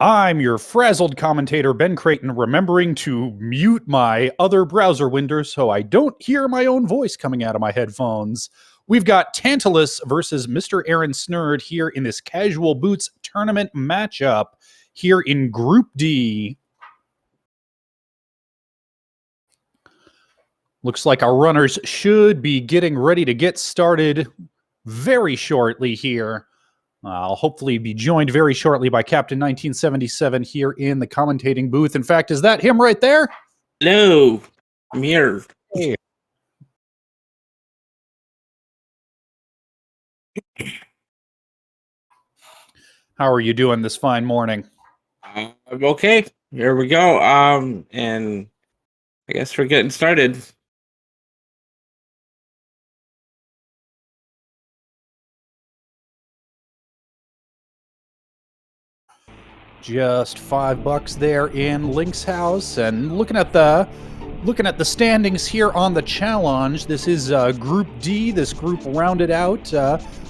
I'm your frazzled commentator, Ben Creighton, remembering to mute my other browser windows so I don't hear my own voice coming out of my headphones. We've got Tantalus versus MrAaronSnerd here in this Casual Boots tournament matchup here in Group D. Looks like our runners should be getting ready to get started very shortly here. I'll hopefully be joined very shortly by Captain 1977 here in the commentating booth. In fact, is that him right there? Hello, I'm here. Hey. How are you doing this fine morning? Okay, here we go. And I guess we're getting started. Just $5 there in Link's house, and looking at the standings here on the challenge. This is Group D. This group rounded out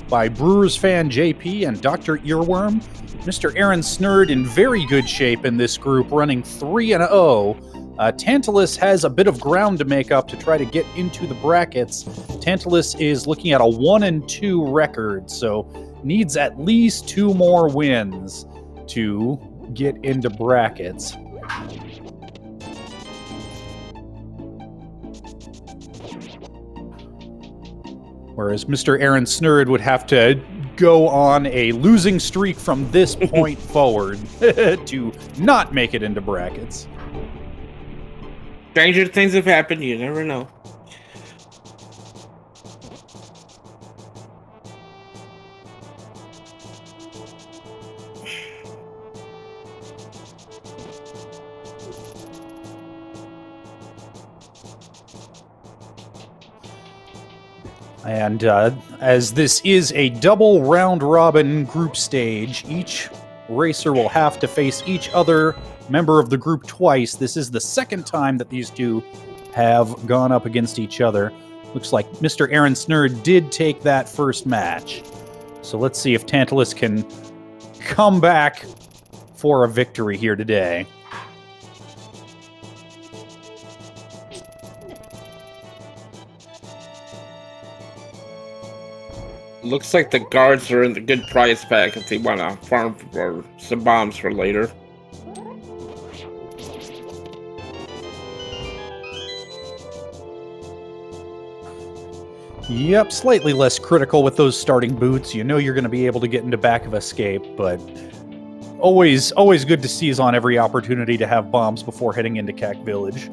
by Brewers fan JP and Dr. Earworm. MrAaronSnerd in very good shape in this group, running 3-0. Tantalus has a bit of ground to make up to try to get into the brackets. Tantalus is looking at a 1-2 record, so needs at least 2 more wins to get into brackets. Whereas MrAaronSnerd would have to go on a losing streak from this point forward to not make it into brackets. Stranger things have happened, you never know. And as this is a double round-robin group stage, each racer will have to face each other member of the group twice. This is the second time that these two have gone up against each other. Looks like MrAaronSnerd did take that first match. So let's see if Tantalus can come back for a victory here today. Looks like the guards are in the good prize pack if they want to farm for some bombs for later. Yep, slightly less critical with those starting boots. You know you're going to be able to get into back of escape, but always good to seize on every opportunity to have bombs before heading into CAC Village.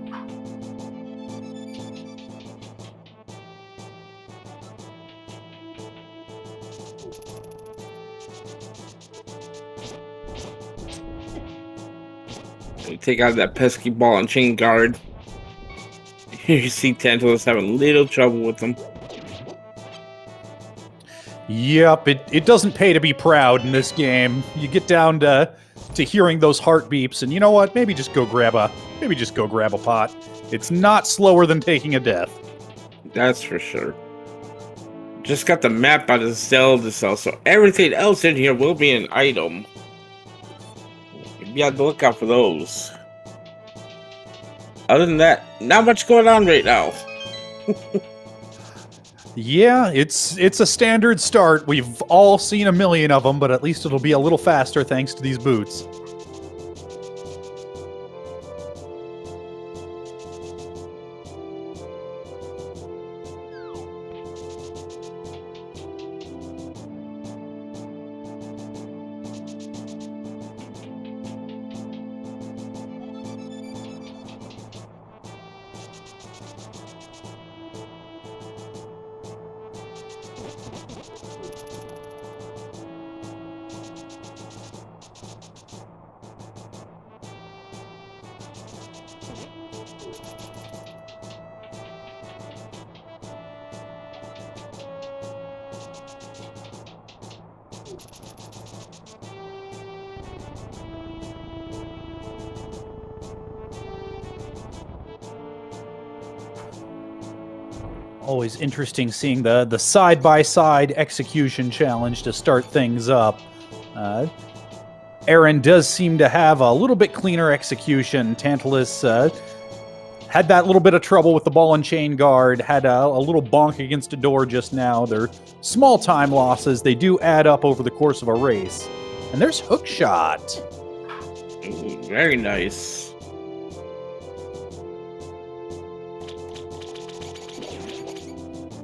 Take out that pesky ball and chain guard. You see Tantalus having a little trouble with them. Yep, it doesn't pay to be proud in this game. You get down to hearing those heart beeps, and you know what? Maybe just go grab a pot. It's not slower than taking a death. That's for sure. Just got the map out of Zelda cell, so everything else in here will be an item. You have to look out for those. Other than that, not much going on right now. Yeah, it's a standard start. We've all seen a million of them, but at least it'll be a little faster thanks to these boots. Always interesting seeing the side-by-side execution challenge to start things up. Aaron does seem to have a little bit cleaner execution. Tantalus had that little bit of trouble with the ball and chain guard, had a little bonk against a door just now. They're small time losses. They do add up over the course of a race. And there's hook shot. Ooh, very nice.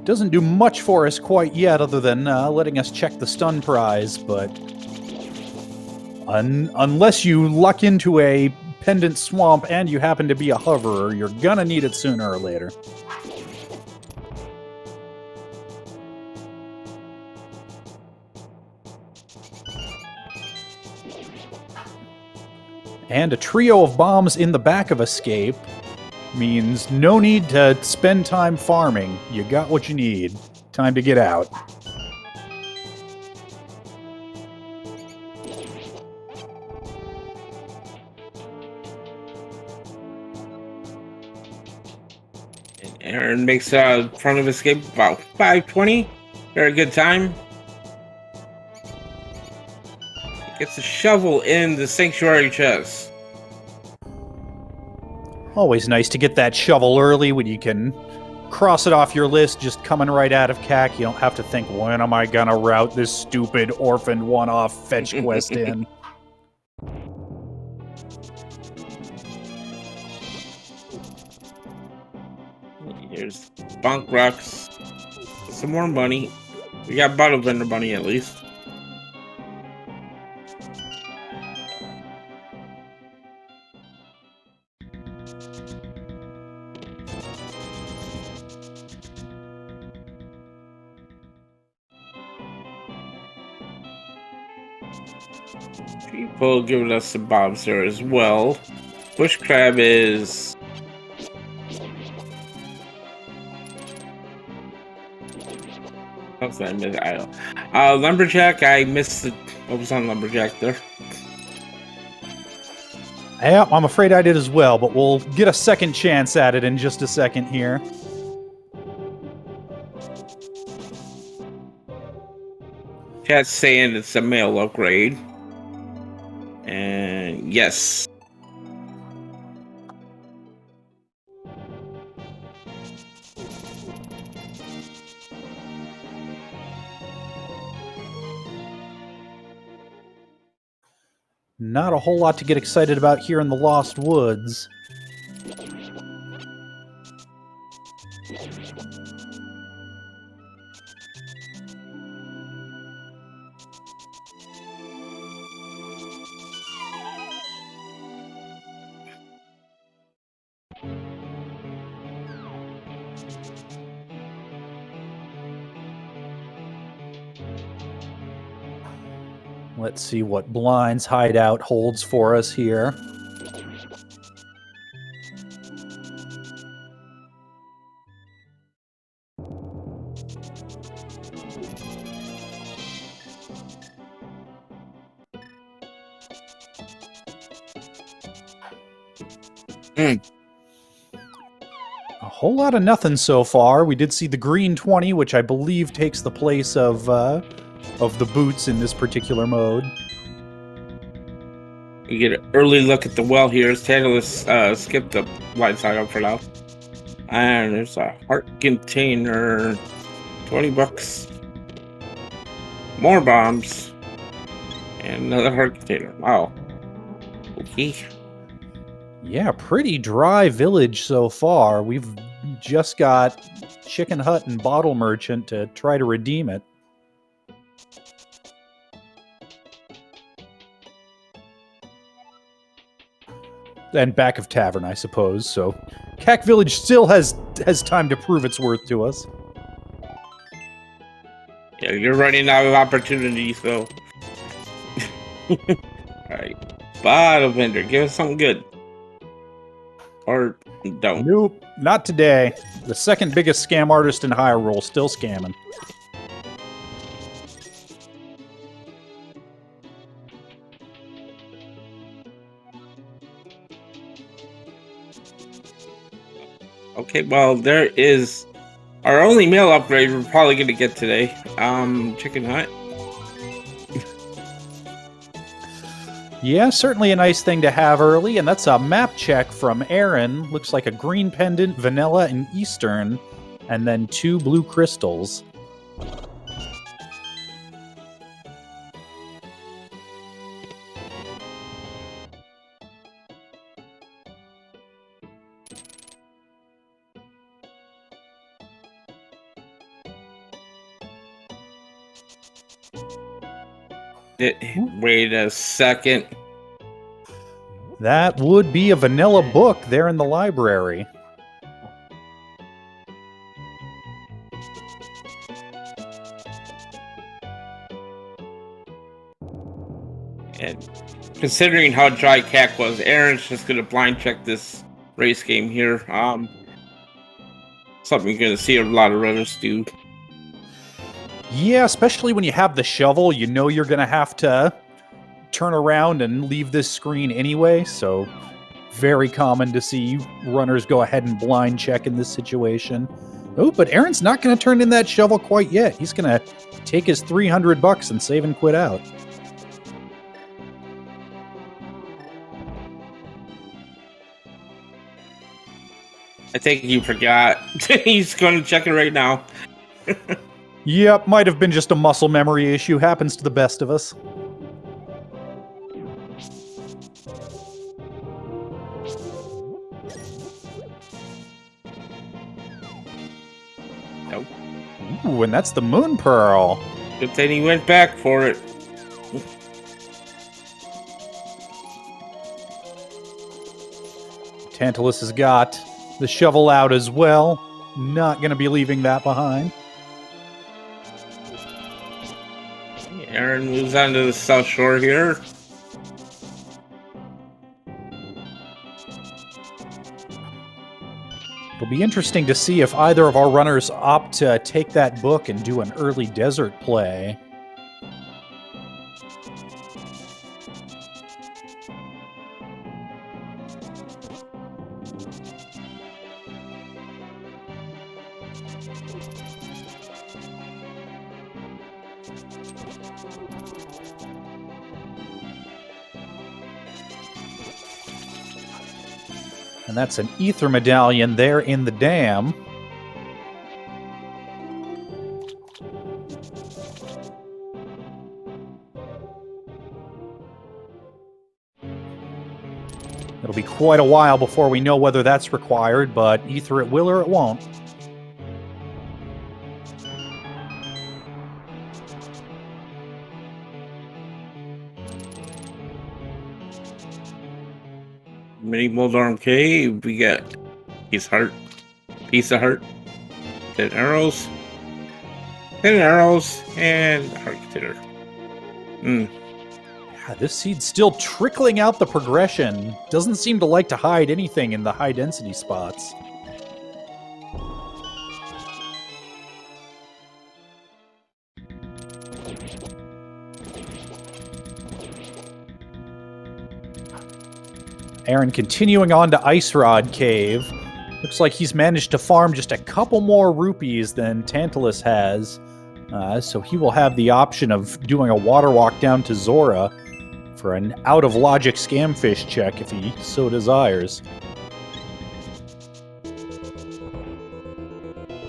Doesn't do much for us quite yet other than letting us check the stun prize, but unless you luck into a pendant swamp and you happen to be a hoverer, you're gonna need it sooner or later. And a trio of bombs in the back of Escape means no need to spend time farming. You got what you need. Time to get out. And Aaron makes front of Escape about 520. Very good time. Gets a shovel in the sanctuary chest. Always nice to get that shovel early when you can cross it off your list just coming right out of CAC. You don't have to think, when am I gonna route this stupid orphaned one-off fetch quest in? Here's Bonk Rocks. Some more money. We got bottle vendor money at least. People giving us some bombs there as well. Bush crab is what's that? I don't. Lumberjack. I missed the. What was on Lumberjack there? Yeah, I'm afraid I did as well, but we'll get a second chance at it in just a second here. Chat's saying it's a male upgrade. And yes. Not a whole lot to get excited about here in the Lost Woods. Let's see what Blind's hideout holds for us here. A whole lot of nothing so far. We did see the green 20, which I believe takes the place of the boots in this particular mode. You get an early look at the well here. Tantalus skipped the light side up for now. And there's a heart container. 20 bucks. More bombs. And another heart container. Wow. Okay. Yeah, pretty dry village so far. We've just got Chicken Hut and Bottle Merchant to try to redeem it. And back of Tavern, I suppose. So, CAC Village still has time to prove its worth to us. Yeah, you're running out of opportunities, though. Alright. Bottle vendor, give us something good. Or don't. Nope, not today. The second biggest scam artist in Hyrule, still scamming. Okay, well, there is our only male upgrade we're probably going to get today. Chicken Hut. Yeah, certainly a nice thing to have early, and that's a map check from Aaron. Looks like a green pendant, vanilla, and eastern, and then 2 blue crystals. Wait a second. That would be a vanilla book there in the library. And considering how dry CAC was, Aaron's just gonna blind check this race game here. Something you're gonna see a lot of runners do. Yeah, especially when you have the shovel, you know you're going to have to turn around and leave this screen anyway, so very common to see runners go ahead and blind check in this situation. Oh, but Aaron's not going to turn in that shovel quite yet. He's going to take his $300 and save and quit out. I think you forgot. He's going to check it right now. Yep, might have been just a muscle memory issue. Happens to the best of us. Nope. Ooh, and that's the Moon Pearl. Good thing he went back for it. Tantalus has got the shovel out as well. Not going to be leaving that behind. Aaron moves on to the south shore here. It'll be interesting to see if either of our runners opt to take that book and do an early desert play. And that's an ether medallion there in the dam. It'll be quite a while before we know whether that's required, but ether it will or it won't. Mini Moldarm Cave, we got piece of heart, 10 arrows, and heart container. Yeah, this seed's still trickling out the progression. Doesn't seem to like to hide anything in the high density spots. Aaron continuing on to Ice Rod Cave. Looks like he's managed to farm just a couple more rupees than Tantalus has. So he will have the option of doing a water walk down to Zora for an out-of-logic scamfish check if he so desires.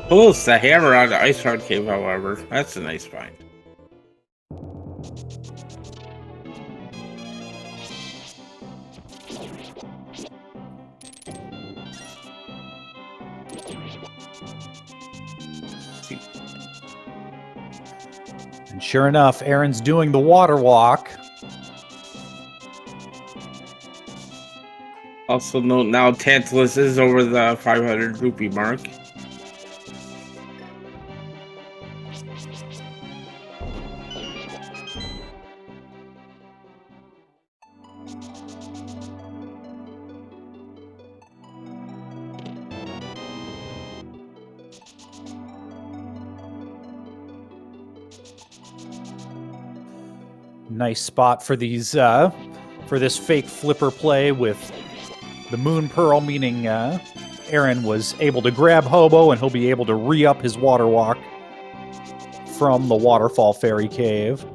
Pulls the hammer out of the Ice Rod Cave, however. That's a nice find. And sure enough, Aaron's doing the water walk. Also note now Tantalus is over the 500 rupee mark. Nice spot for these for this fake flipper play with the Moon Pearl, meaning Aaron was able to grab Hobo and he'll be able to re-up his water walk from the Waterfall Fairy Cave.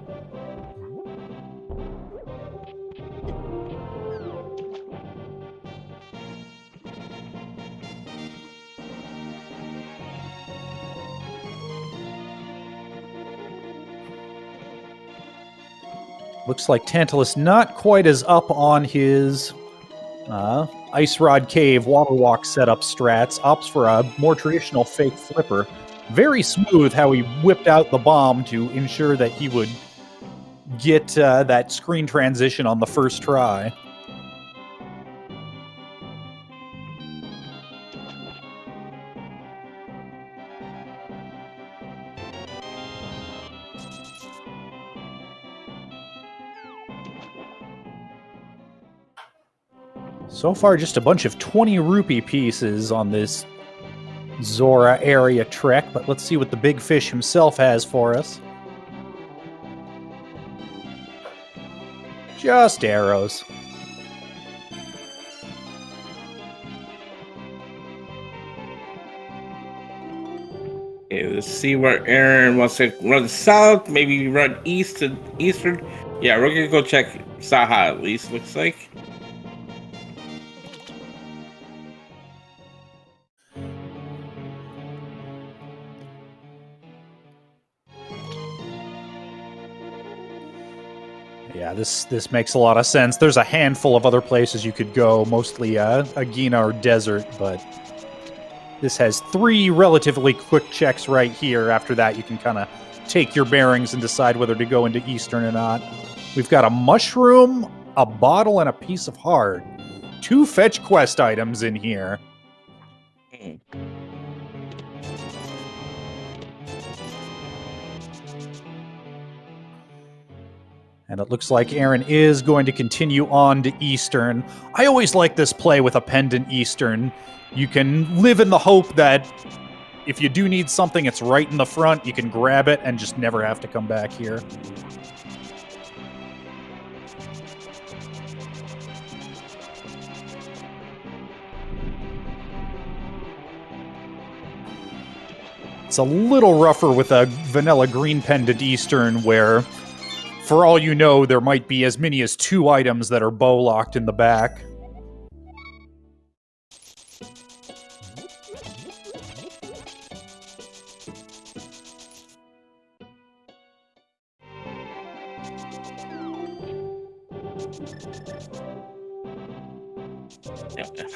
Looks like Tantalus not quite as up on his Ice Rod Cave Water Walk setup strats. Opts for a more traditional fake flipper. Very smooth how he whipped out the bomb to ensure that he would get that screen transition on the first try. So far, just a bunch of 20 rupee pieces on this Zora area trek, but let's see what the big fish himself has for us. Just arrows. Okay, let's see where Aaron wants to run south, maybe run east to eastern. Yeah, we're gonna go check Saha at least, looks like. Yeah, this makes a lot of sense. There's a handful of other places you could go, mostly Agina or Desert, but this has 3 relatively quick checks right here. After that, you can kind of take your bearings and decide whether to go into Eastern or not. We've got a mushroom, a bottle, and a piece of heart. 2 fetch quest items in here. And it looks like Aaron is going to continue on to Eastern. I always like this play with a pendant Eastern. You can live in the hope that if you do need something, it's right in the front. You can grab it and just never have to come back here. It's a little rougher with a vanilla green pendant Eastern where, for all you know, there might be as many as 2 items that are bow locked in the back.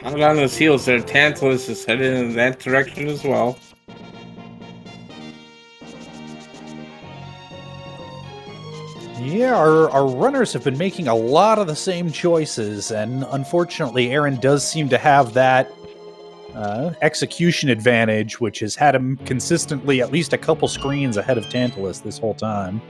Hot on his heels there. Tantalus is headed in that direction as well. Yeah, our runners have been making a lot of the same choices, and unfortunately, Aaron does seem to have that execution advantage, which has had him consistently at least a couple screens ahead of Tantalus this whole time.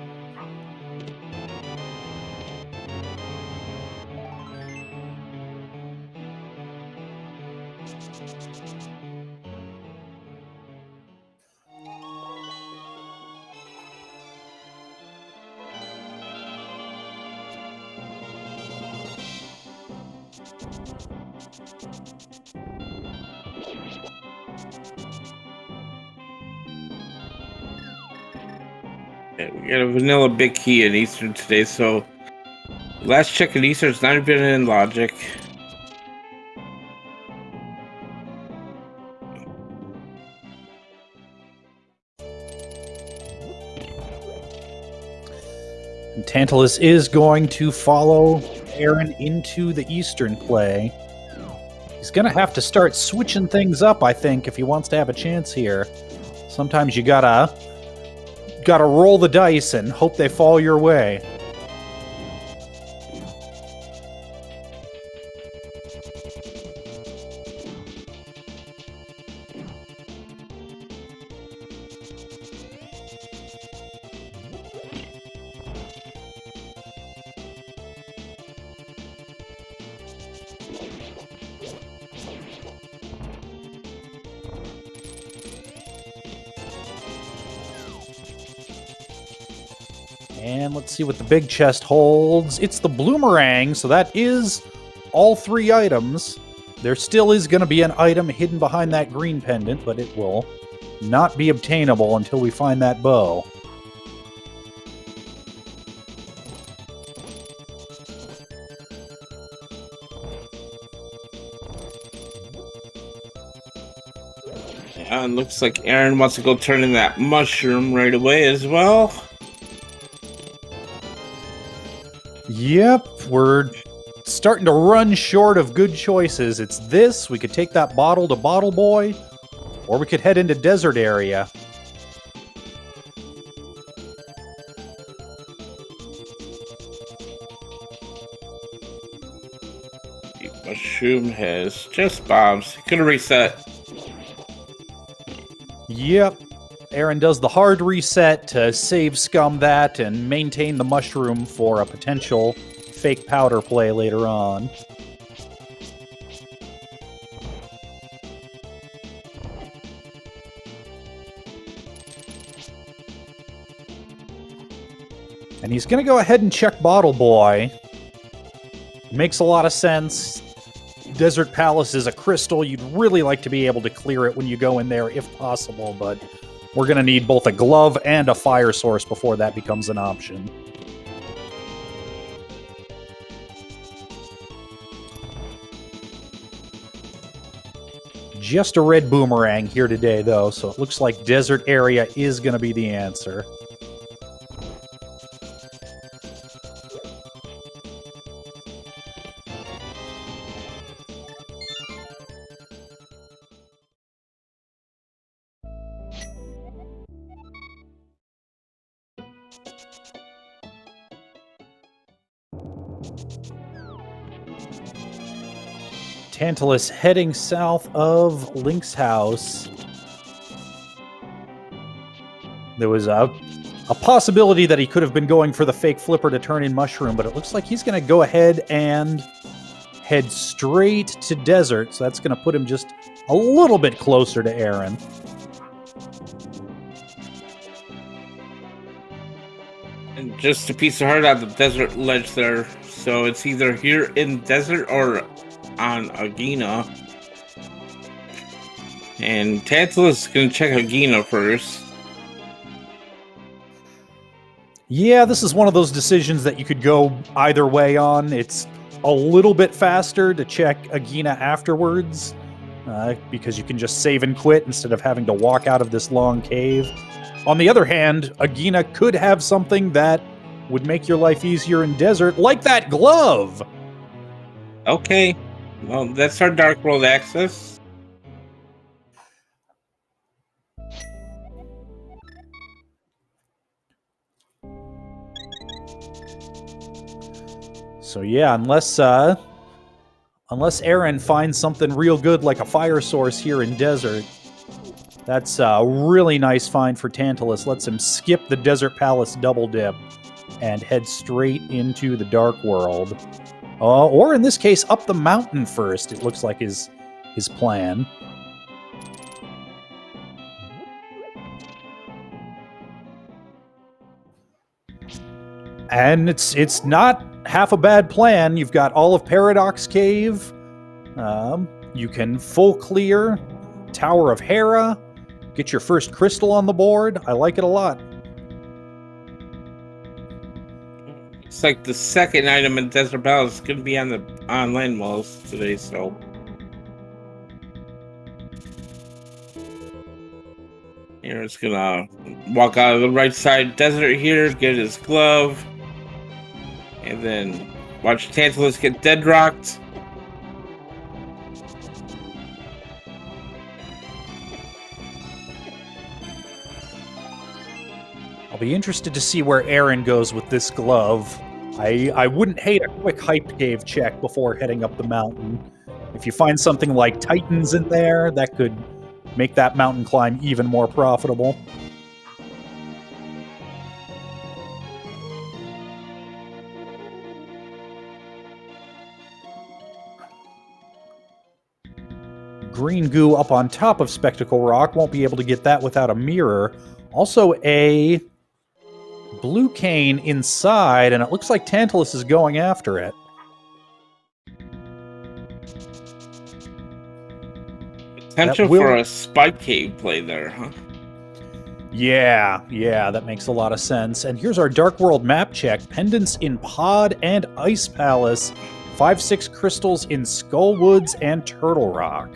We got a vanilla big key in Eastern today, so last check in Eastern is not even in logic. And Tantalus is going to follow Aaron into the Eastern play. He's going to have to start switching things up, I think, if he wants to have a chance here. Sometimes you gotta roll the dice and hope they fall your way. And let's see what the big chest holds. It's the Bloomerang, so that is all 3 items. There still is going to be an item hidden behind that green pendant, but it will not be obtainable until we find that bow. And looks like Aaron wants to go turn in that mushroom right away as well. Yep, we're starting to run short of good choices. It's this, we could take that bottle to Bottle Boy, or we could head into desert area. The mushroom has just bombs. Gonna reset. Yep. Aaron does the hard reset to save scum that and maintain the mushroom for a potential fake powder play later on. And he's going to go ahead and check Bottle Boy. Makes a lot of sense. Desert Palace is a crystal. You'd really like to be able to clear it when you go in there if possible, but we're going to need both a glove and a fire source before that becomes an option. Just a red boomerang here today, though, so it looks like desert area is going to be the answer. Tantalus heading south of Link's house. There was a possibility that he could have been going for the fake flipper to turn in mushroom, but it looks like he's going to go ahead and head straight to desert, so that's going to put him just a little bit closer to Aaron. And just a piece of heart on the desert ledge there. So it's either here in desert or on Agina. And Tantalus is going to check Agina first. Yeah, this is one of those decisions that you could go either way on. It's a little bit faster to check Agina afterwards, because you can just save and quit instead of having to walk out of this long cave. On the other hand, Agina could have something that would make your life easier in desert, like that glove! Okay. Well, that's our Dark World access. So yeah, unless Aaron finds something real good like a fire source here in desert, that's a really nice find for Tantalus. Lets him skip the Desert Palace double dip and head straight into the Dark World. Or in this case, up the mountain first, it looks like his plan. And it's not half a bad plan. You've got all of Paradox Cave. You can full clear Tower of Hera. Get your first crystal on the board. I like it a lot. It's like the second item in Desert Palace is going to be on the online walls today, so. Here's gonna walk out of the right side desert here, get his glove, and then watch Tantalus get dead rocked. I'll be interested to see where Aaron goes with this glove. I wouldn't hate a quick hype cave check before heading up the mountain. If you find something like Titans in there, that could make that mountain climb even more profitable. Green goo up on top of Spectacle Rock. Won't be able to get that without a mirror. Also a blue cane inside, and it looks like Tantalus is going after it. Potential for a spike cave play there, huh? Yeah, that makes a lot of sense. And here's our Dark World map check. Pendants in Pod and Ice Palace. 5-6 crystals in Skull Woods and Turtle Rock.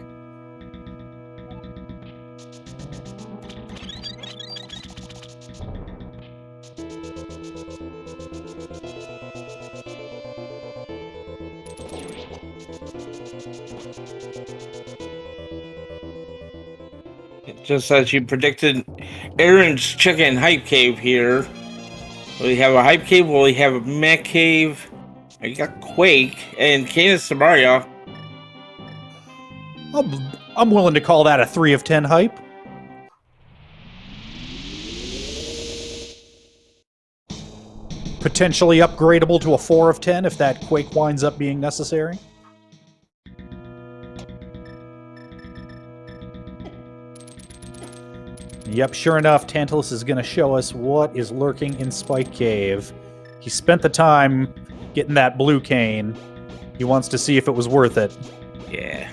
Just as you predicted, Aaron's chicken hype cave here. We have a hype cave, we have a mech cave. You got Quake and Canis Samaria. I'm willing to call that a 3 of 10 hype. Potentially upgradable to a 4 of 10 if that Quake winds up being necessary. Yep, sure enough, Tantalus is going to show us what is lurking in Spike Cave. He spent the time getting that blue cane. He wants to see if it was worth it. Yeah.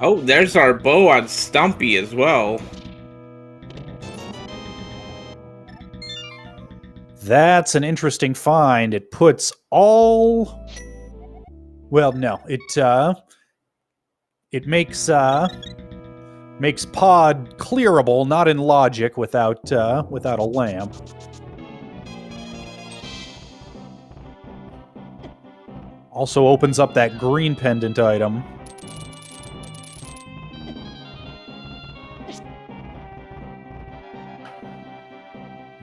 Oh, there's our bow on Stumpy as well. That's an interesting find. It puts all... Well, no. It makes pod clearable, not in logic, without a lamp. Also opens up that green pendant item.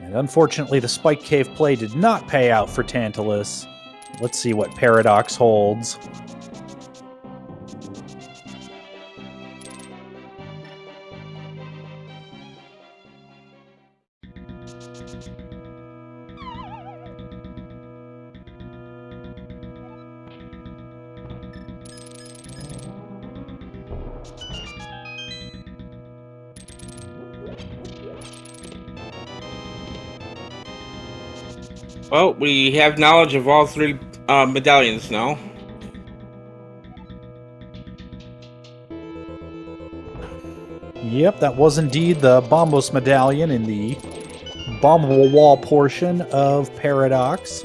And unfortunately, the Spike Cave play did not pay out for Tantalus. Let's see what Paradox holds. Well, we have knowledge of all 3 medallions now. Yep, that was indeed the Bombos medallion in the bombable wall portion of Paradox.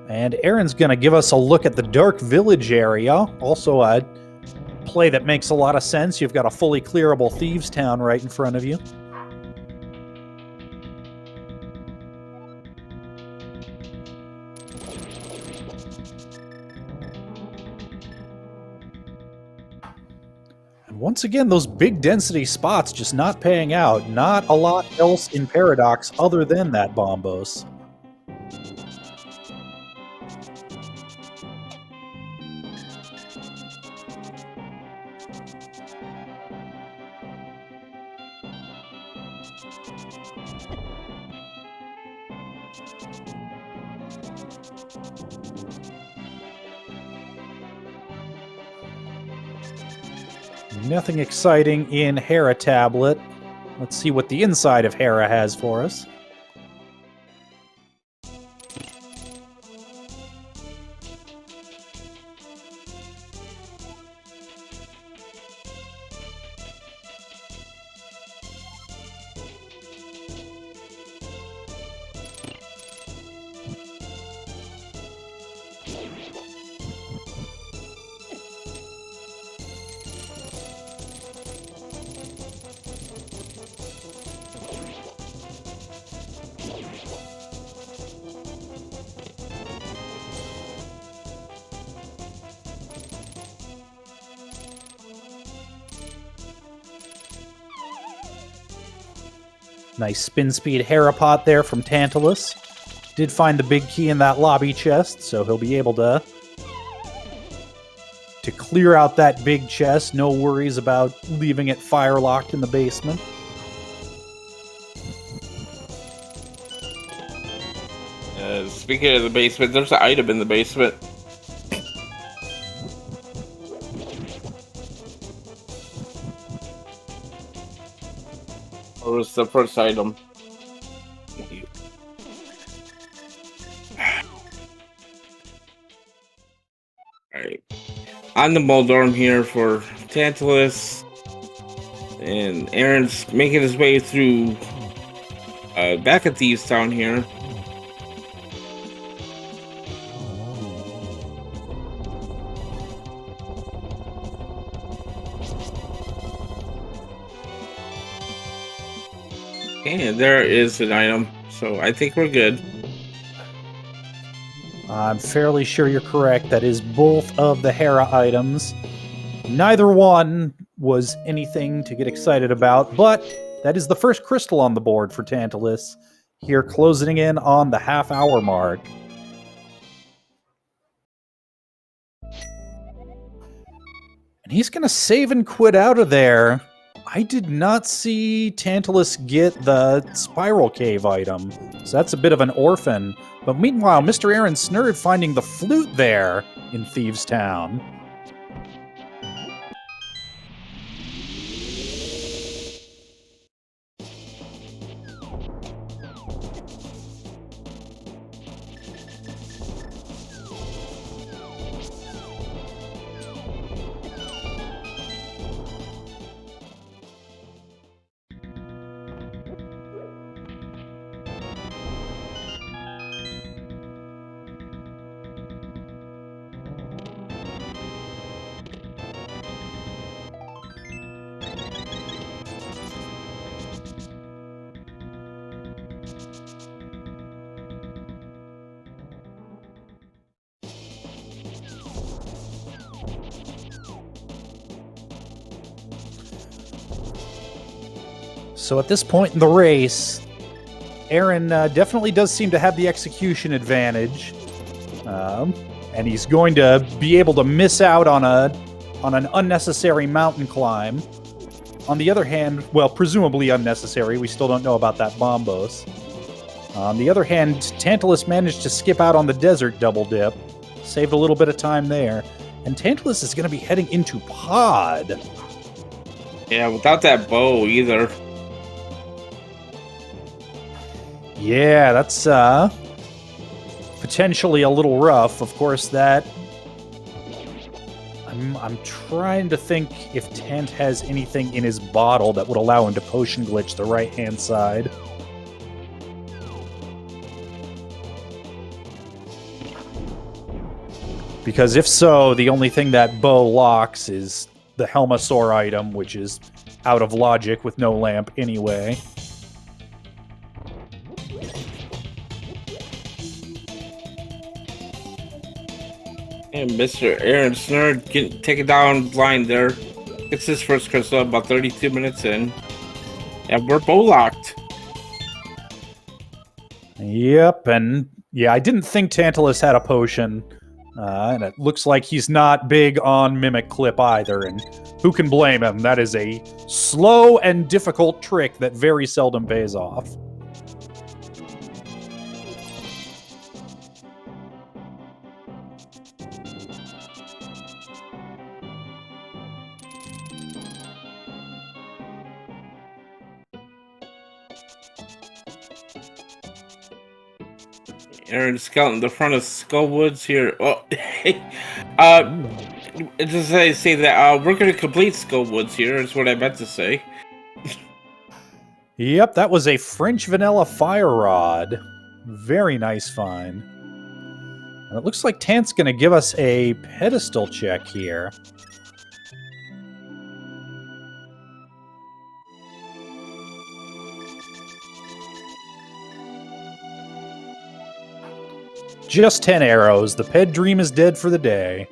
And Aaron's going to give us a look at the Dark Village area. Also a play that makes a lot of sense. You've got a fully clearable Thieves Town right in front of you. And once again, those big density spots just not paying out. Not a lot else in Paradox other than that Bombos. Nothing exciting in Hera Tablet. Let's see what the inside of Hera has for us. Nice spin speed Herapot there from Tantalus. Did find the big key in that lobby chest, so he'll be able to clear out that big chest. No worries about leaving it fire-locked in the basement. Speaking of the basement, there's an item in the basement. What was the first item? Alright. On the Moldorm here for Tantalus. And Aaron's making his way through back at Thieves Town here. And there is an item. so I think we're good. I'm fairly sure you're correct. That is both of the Hera items. Neither one was anything to get excited about, but that is the first crystal on the board for Tantalus. Here, closing in on the half-hour mark. And he's going to save and quit out of there. I did not see Tantalus get the Spiral Cave item, so that's a bit of an orphan. But meanwhile, MrAaronSnerd finding the flute there in Thieves' Town. So at this point in the race, Aaron definitely does seem to have the execution advantage. And he's going to be able to miss out on an unnecessary mountain climb. On the other hand, well, presumably unnecessary. We still don't know about that bombos. On the other hand, Tantalus managed to skip out on the desert double dip. Saved a little bit of time there. And Tantalus is going to be heading into Pod. Yeah, without that bow either. Yeah, that's potentially a little rough. Of course, that... I'm trying to think if Tant has anything in his bottle that would allow him to potion glitch the right-hand side. Because if so, the only thing that Bo locks is the Helmasaur item, which is out of logic with no lamp anyway. And MrAaronSnerd getting taken down blind there. It's his first crystal about 32 minutes in. And we're bow locked. Yep, and yeah, I didn't think Tantalus had a potion. And it looks like he's not big on Mimic Clip either, and who can blame him? That is a slow and difficult trick that very seldom pays off. Aaron scouting the front of Skullwoods here. Oh, does I say that we're going to complete Skullwoods here? Is what I meant to say. Yep, that was a French vanilla fire rod. Very nice find. And it looks like Tant's going to give us a pedestal check here. Just 10 arrows. The ped dream is dead for the day.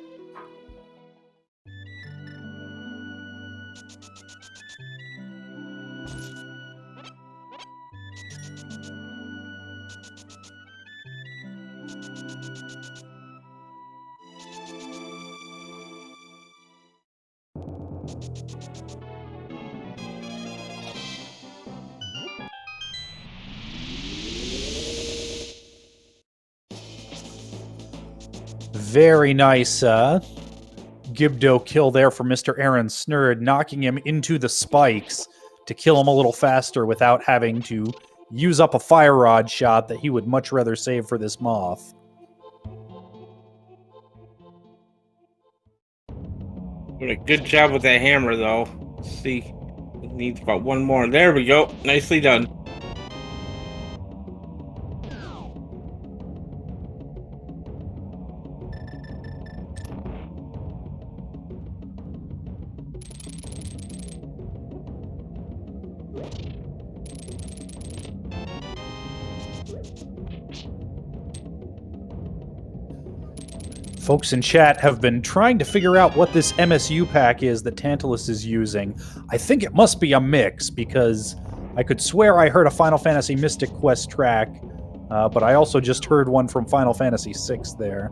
Very nice Gibdo kill there for MrAaronSnerd, knocking him into the spikes to kill him a little faster without having to use up a fire rod shot that he would much rather save for this moth. Doing a good job with that hammer, though. Let's see. It needs about one more. There we go. Nicely done. Folks in chat have been trying to figure out what this MSU pack is that Tantalus is using. I think it must be a mix, because I could swear I heard a Final Fantasy Mystic Quest track, but I also just heard one from Final Fantasy VI there.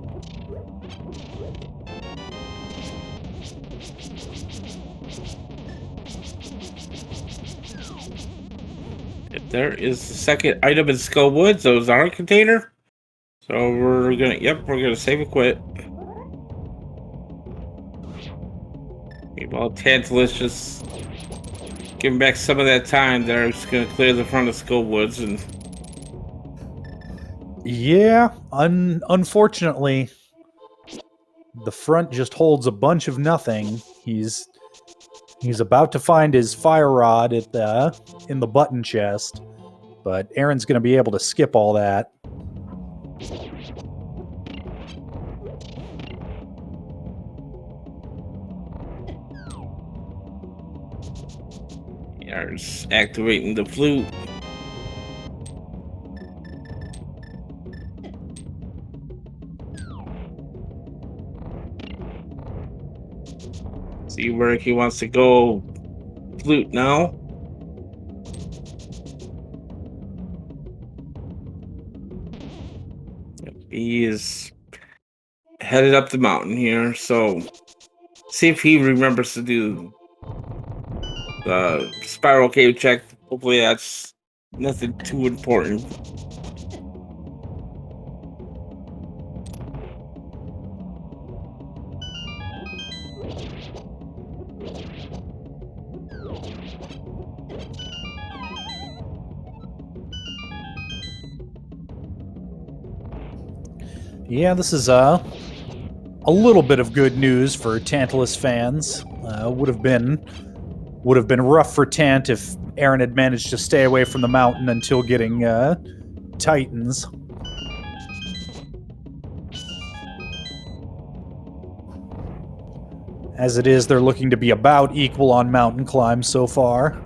If there is the second item in Skull Woods, those are a container. So we're gonna save and quit. Meanwhile, Tantalus just giving back some of that time there. Just gonna clear the front of Skull Woods and. Yeah, unfortunately, the front just holds a bunch of nothing. He's about to find his fire rod at in the button chest, but Aaron's going to be able to skip all that. There's activating the flute. See where he wants to go. Flute now. He is headed up the mountain here, so see if he remembers to do the spiral cave check. Hopefully that's nothing too important. Yeah, this is a little bit of good news for Tantalus fans. Would have been rough for Tant if Aaron had managed to stay away from the mountain until getting Titans. As it is, they're looking to be about equal on mountain climbs so far.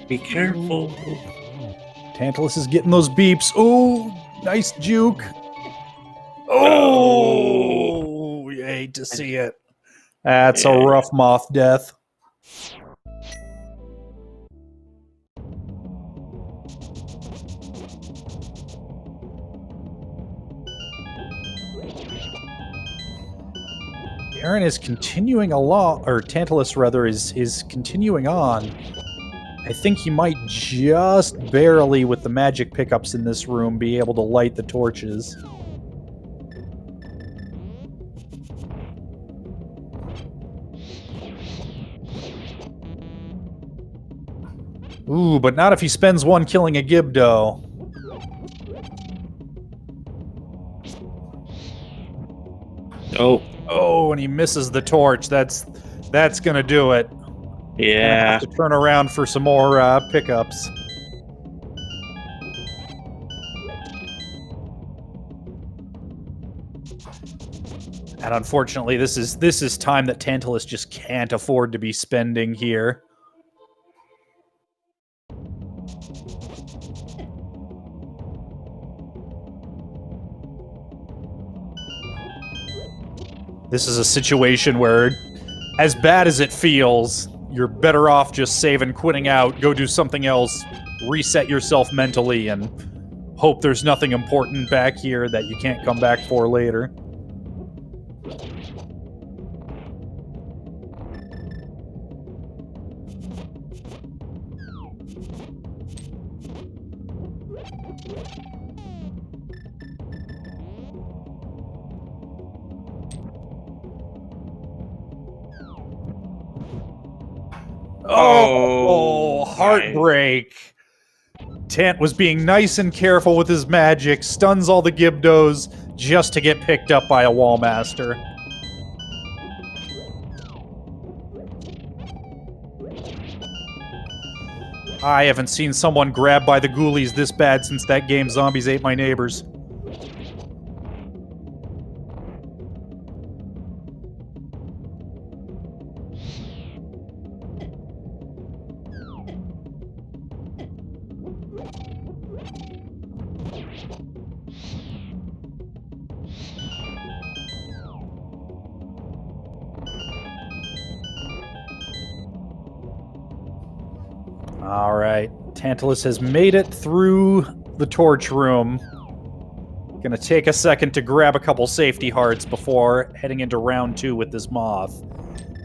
Be careful. Tantalus is getting those beeps. Oh, nice juke. Oh, you hate to see it. That's a rough moth death. Aaron is continuing along, or Tantalus rather is continuing on. I think he might just barely, with the magic pickups in this room, be able to light the torches. Ooh, but not if he spends one killing a Gibdo. Oh. Oh, and he misses the torch. That's gonna do it. Yeah. Have to turn around for some more pickups. And unfortunately, this is time that Tantalus just can't afford to be spending here. This is a situation where, as bad as it feels, you're better off just saving, quitting out, go do something else, reset yourself mentally, and hope there's nothing important back here that you can't come back for later. Oh, heartbreak. Tant was being nice and careful with his magic, stuns all the Gibdos, just to get picked up by a wall master. I haven't seen someone grabbed by the ghoulies this bad since that game Zombies Ate My Neighbors. Alright, Tantalus has made it through the torch room. Gonna take a second to grab a couple safety hearts before heading into round 2 with this moth.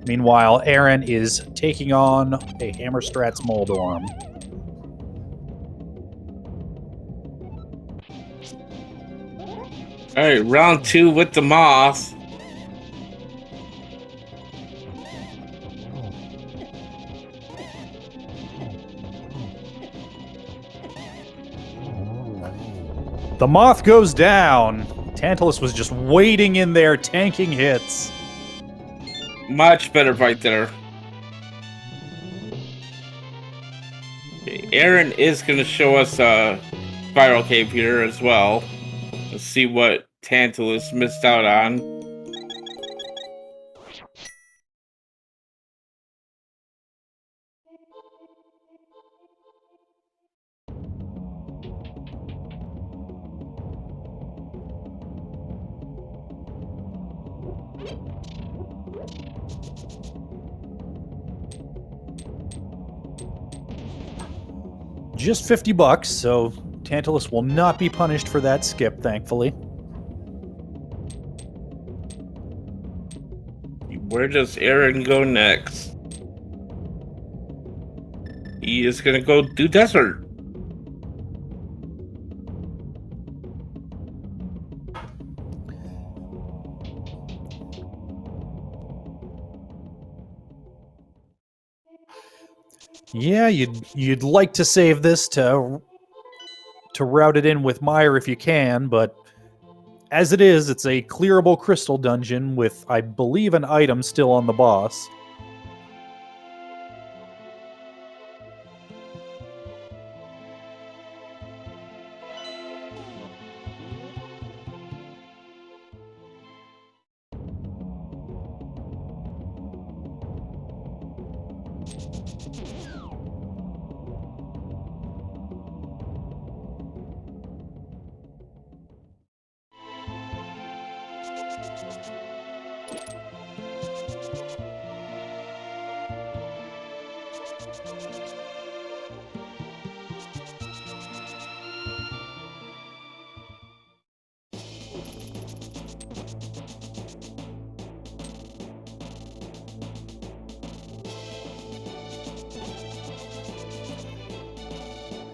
Meanwhile, Aaron is taking on a Hammerstrat's Moldorm. Alright, round 2 with the moth. The moth goes down. Tantalus was just waiting in there, tanking hits. Much better fight there. Aaron is going to show us a spiral cave here as well. Let's see what Tantalus missed out on. Just $50, so Tantalus will not be punished for that skip, thankfully. Where does Aaron go next? He is going to go do desert. Yeah, you'd like to save this to route it in with Meyer if you can, but as it is, it's a clearable crystal dungeon with, I believe, an item still on the boss.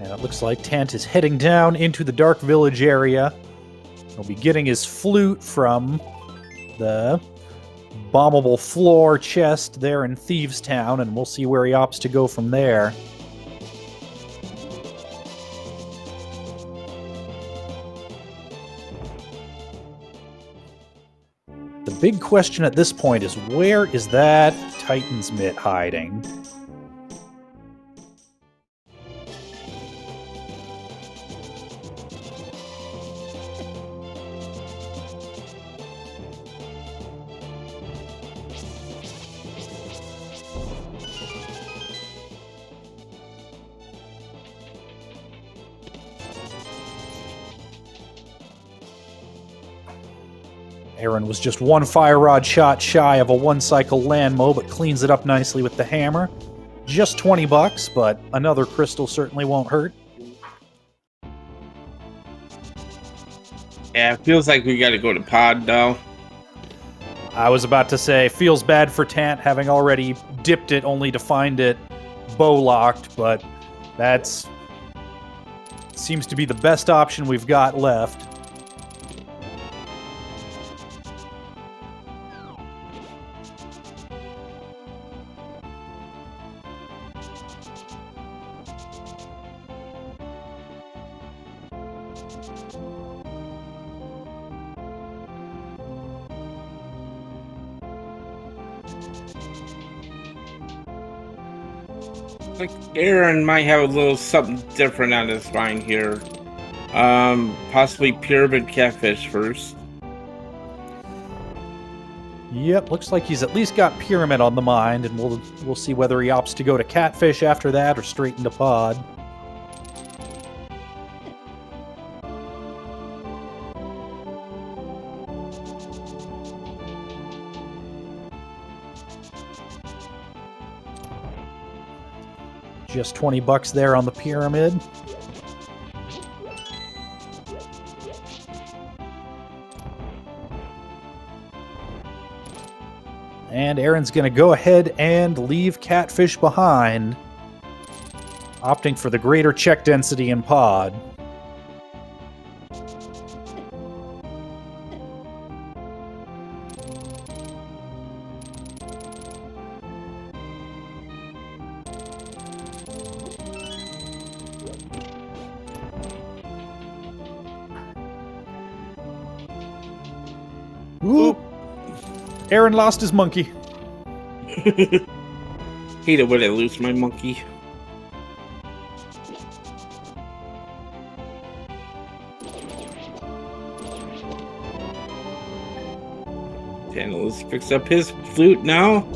And it looks like Tant is heading down into the Dark Village area. He'll be getting his flute from the bombable floor chest there in Thieves Town, and we'll see where he opts to go from there. The big question at this point is, where is that Titan's Mitt hiding? Aaron was just one fire rod shot shy of a one-cycle landmo, but cleans it up nicely with the hammer. Just $20, but another crystal certainly won't hurt. Yeah, it feels like we got to go to pod now. I was about to say, feels bad for Tant having already dipped it only to find it bow-locked, but that's seems to be the best option we've got left. Like Aaron might have a little something different on his mind here. Possibly pyramid catfish first. Yep, looks like he's at least got pyramid on the mind, and we'll see whether he opts to go to catfish after that or straight into pod. Just 20 bucks there on the pyramid. And Aaron's going to go ahead and leave catfish behind, opting for the greater check density in pod. Whoop! Aaron lost his monkey. Hate it when I lose my monkey. Tantalus picks up his flute now.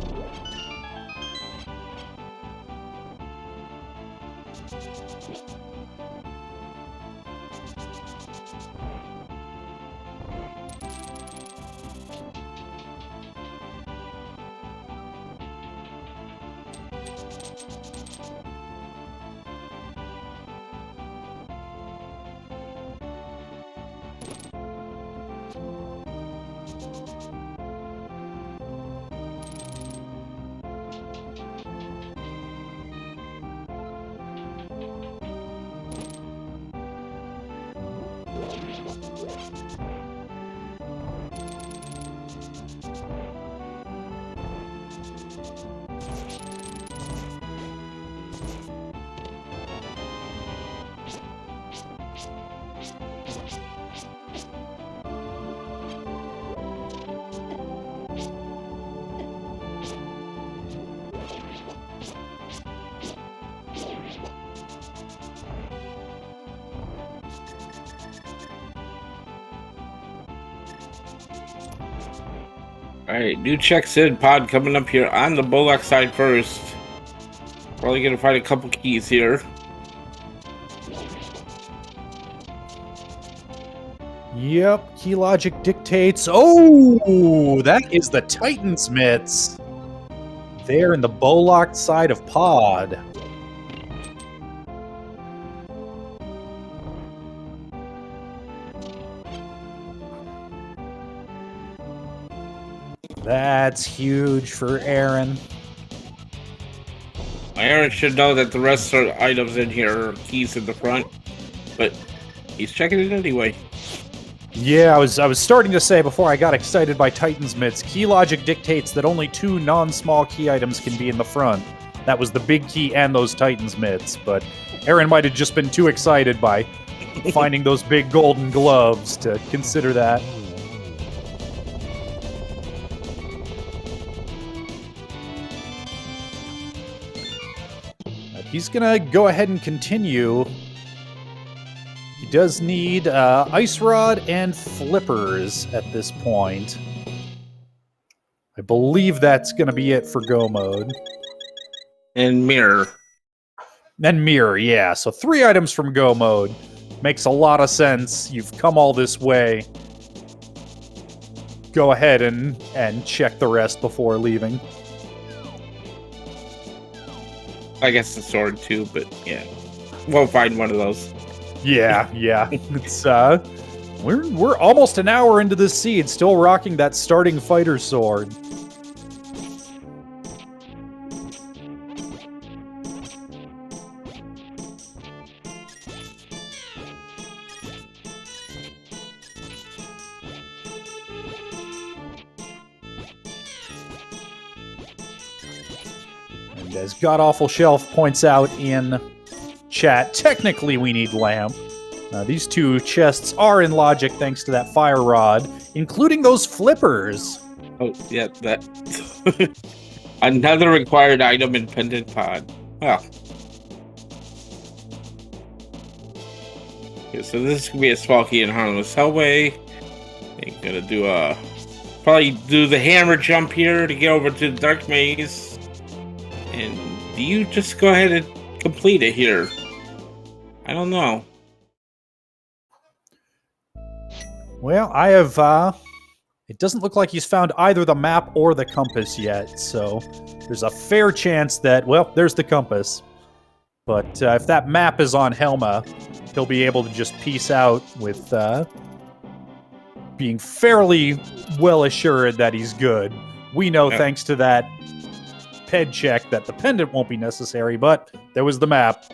Alright, new checks in pod coming up here on the Bullock side first. Probably gonna find a couple keys here. Yep, key logic dictates. Oh, that is the Titan's mitts. There in the Bullock side of pod. That's huge for Aaron. Aaron should know that the rest of the items in here are keys in the front, but he's checking it anyway. Yeah, I was starting to say before I got excited by Titan's mitts, key logic dictates that only 2 non-small key items can be in the front. That was the big key and those Titan's mitts, but Aaron might have just been too excited by finding those big golden gloves to consider that. He's gonna go ahead and continue. He does need ice rod and flippers at this point. I believe that's gonna be it for go mode. And mirror. And mirror, yeah. So 3 items from go mode. Makes a lot of sense. You've come all this way. Go ahead and check the rest before leaving. I guess the sword too, but yeah. We'll find one of those. Yeah. It's we're almost an hour into this seed, still rocking that starting fighter sword. And as God-Awful Shelf points out in chat, technically we need lamp. These 2 chests are in logic thanks to that fire rod, including those flippers. Oh, yeah, that. Another required item in Pendant Pod. Well, Okay, so this is gonna be a small key and harmless hellway. I'm gonna do probably do the hammer jump here to get over to the dark maze. And do you just go ahead and complete it here? I don't know. Well, I have, it doesn't look like he's found either the map or the compass yet, so there's a fair chance that, well, there's the compass. But if that map is on Helma, he'll be able to just peace out with being fairly well assured that he's good. We know, Yep. thanks to that ped check, that the pendant won't be necessary, but there was the map.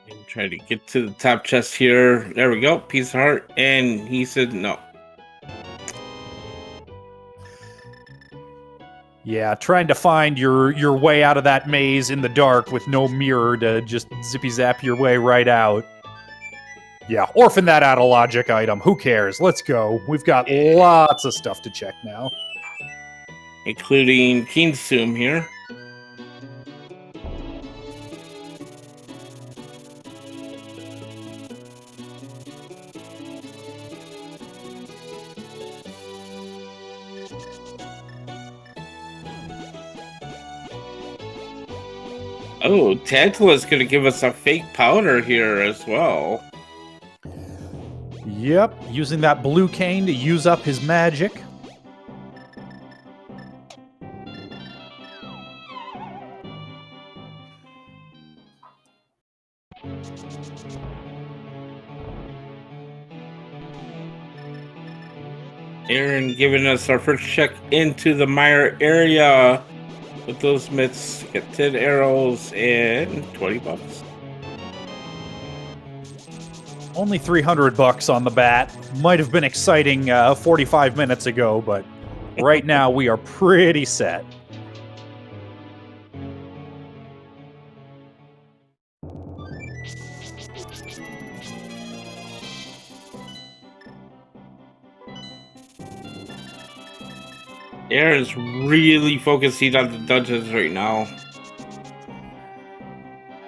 And try to get to the top chest here. There we go. Piece of heart. And he said no. Yeah, trying to find your way out of that maze in the dark with no mirror to just zippy-zap your way right out. Yeah, orphan that out of logic item. Who cares? Let's go. We've got lots of stuff to check now. Including Kinsum here. Oh, Tantalus is going to give us a fake powder here as well. Yep, using that blue cane to use up his magic. Aaron giving us our first check into the mire area with those myths. Get 10 arrows and 20 bucks. Only $300 on the bat. Might have been exciting 45 minutes ago, but right now we are pretty set. Aaron's really focusing on the dungeons right now.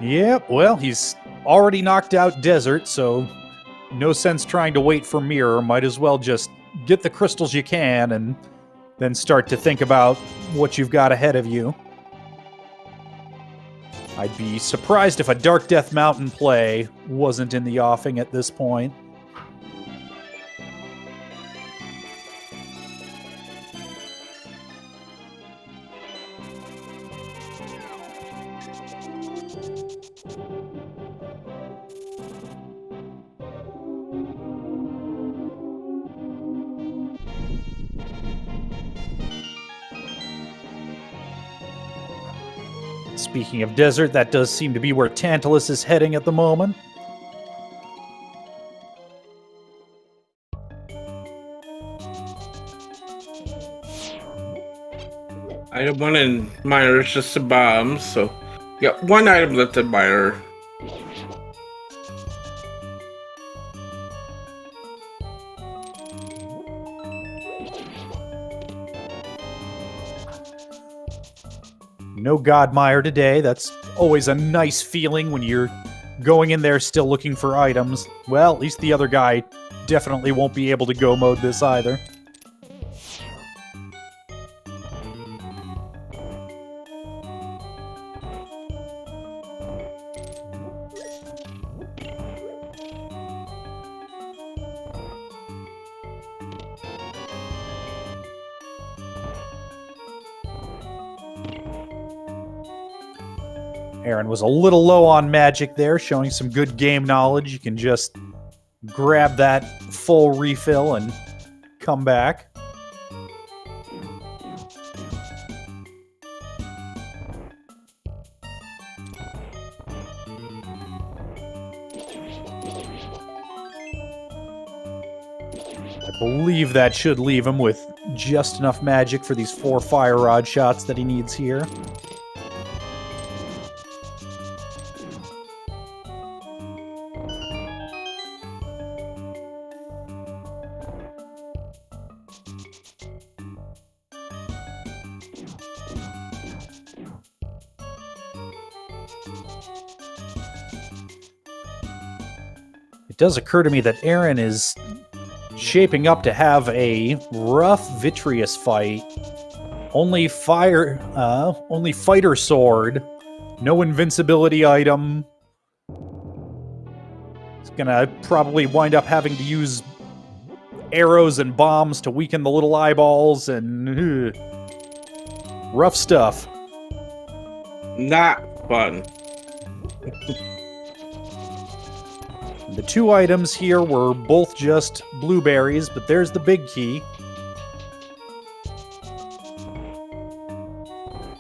Yep, well, he's already knocked out Desert, so no sense trying to wait for Mirror. Might as well just get the crystals you can and then start to think about what you've got ahead of you. I'd be surprised if a Dark Death Mountain play wasn't in the offing at this point. Speaking of desert, that does seem to be where Tantalus is heading at the moment. Item 1 in mire is just a bomb, so got one item left in mire. No Godmire today. That's always a nice feeling when you're going in there still looking for items. Well, at least the other guy definitely won't be able to go mode this either. Aaron was a little low on magic there, showing some good game knowledge. You can just grab that full refill and come back. I believe that should leave him with just enough magic for these 4 fire rod shots that he needs here. It does occur to me that Aaron is shaping up to have a rough Vitreous fight. Only fighter sword, no invincibility item. He's gonna probably wind up having to use arrows and bombs to weaken the little eyeballs, and rough stuff. Not fun. The two items here were both just blueberries, but there's the big key.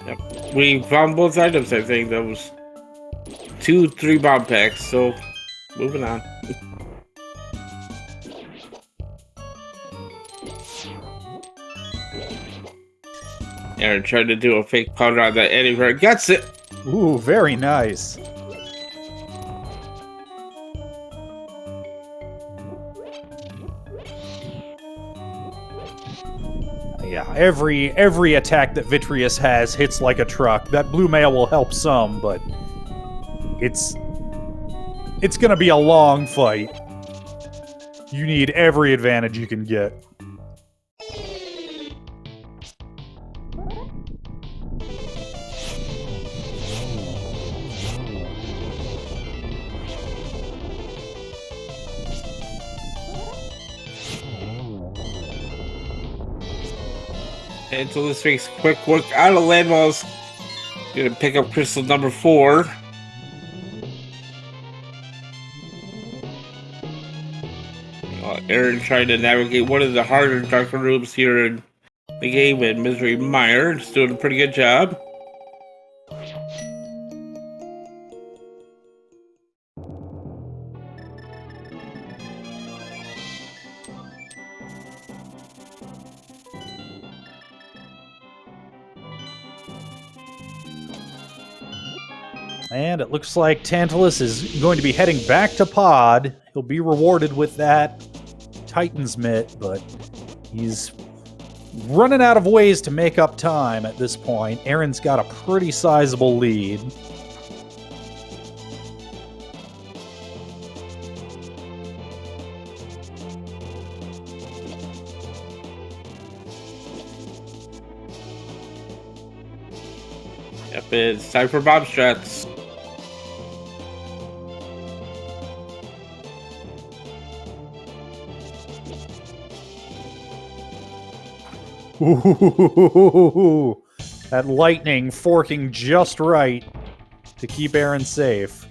Yep. We found both items, I think. That was 2-3 bomb packs, so moving on. Aaron tried to do a fake powder on that anywhere. Gets it! Ooh, very nice. Yeah, every attack that Vitreous has hits like a truck. That blue mail will help some, but it's gonna be a long fight. You need every advantage you can get. Tantalus makes quick work out of landballs. Gonna pick up crystal number 4. Aaron trying to navigate one of the harder, darker rooms here in the game, and MrAaronSnerd is doing a pretty good job. And it looks like Tantalus is going to be heading back to Pod. He'll be rewarded with that Titan's Mitt, but he's running out of ways to make up time at this point. Aaron's got a pretty sizable lead. Yep, it's time for bomb strats. Ooh, that lightning forking just right to keep Aaron safe.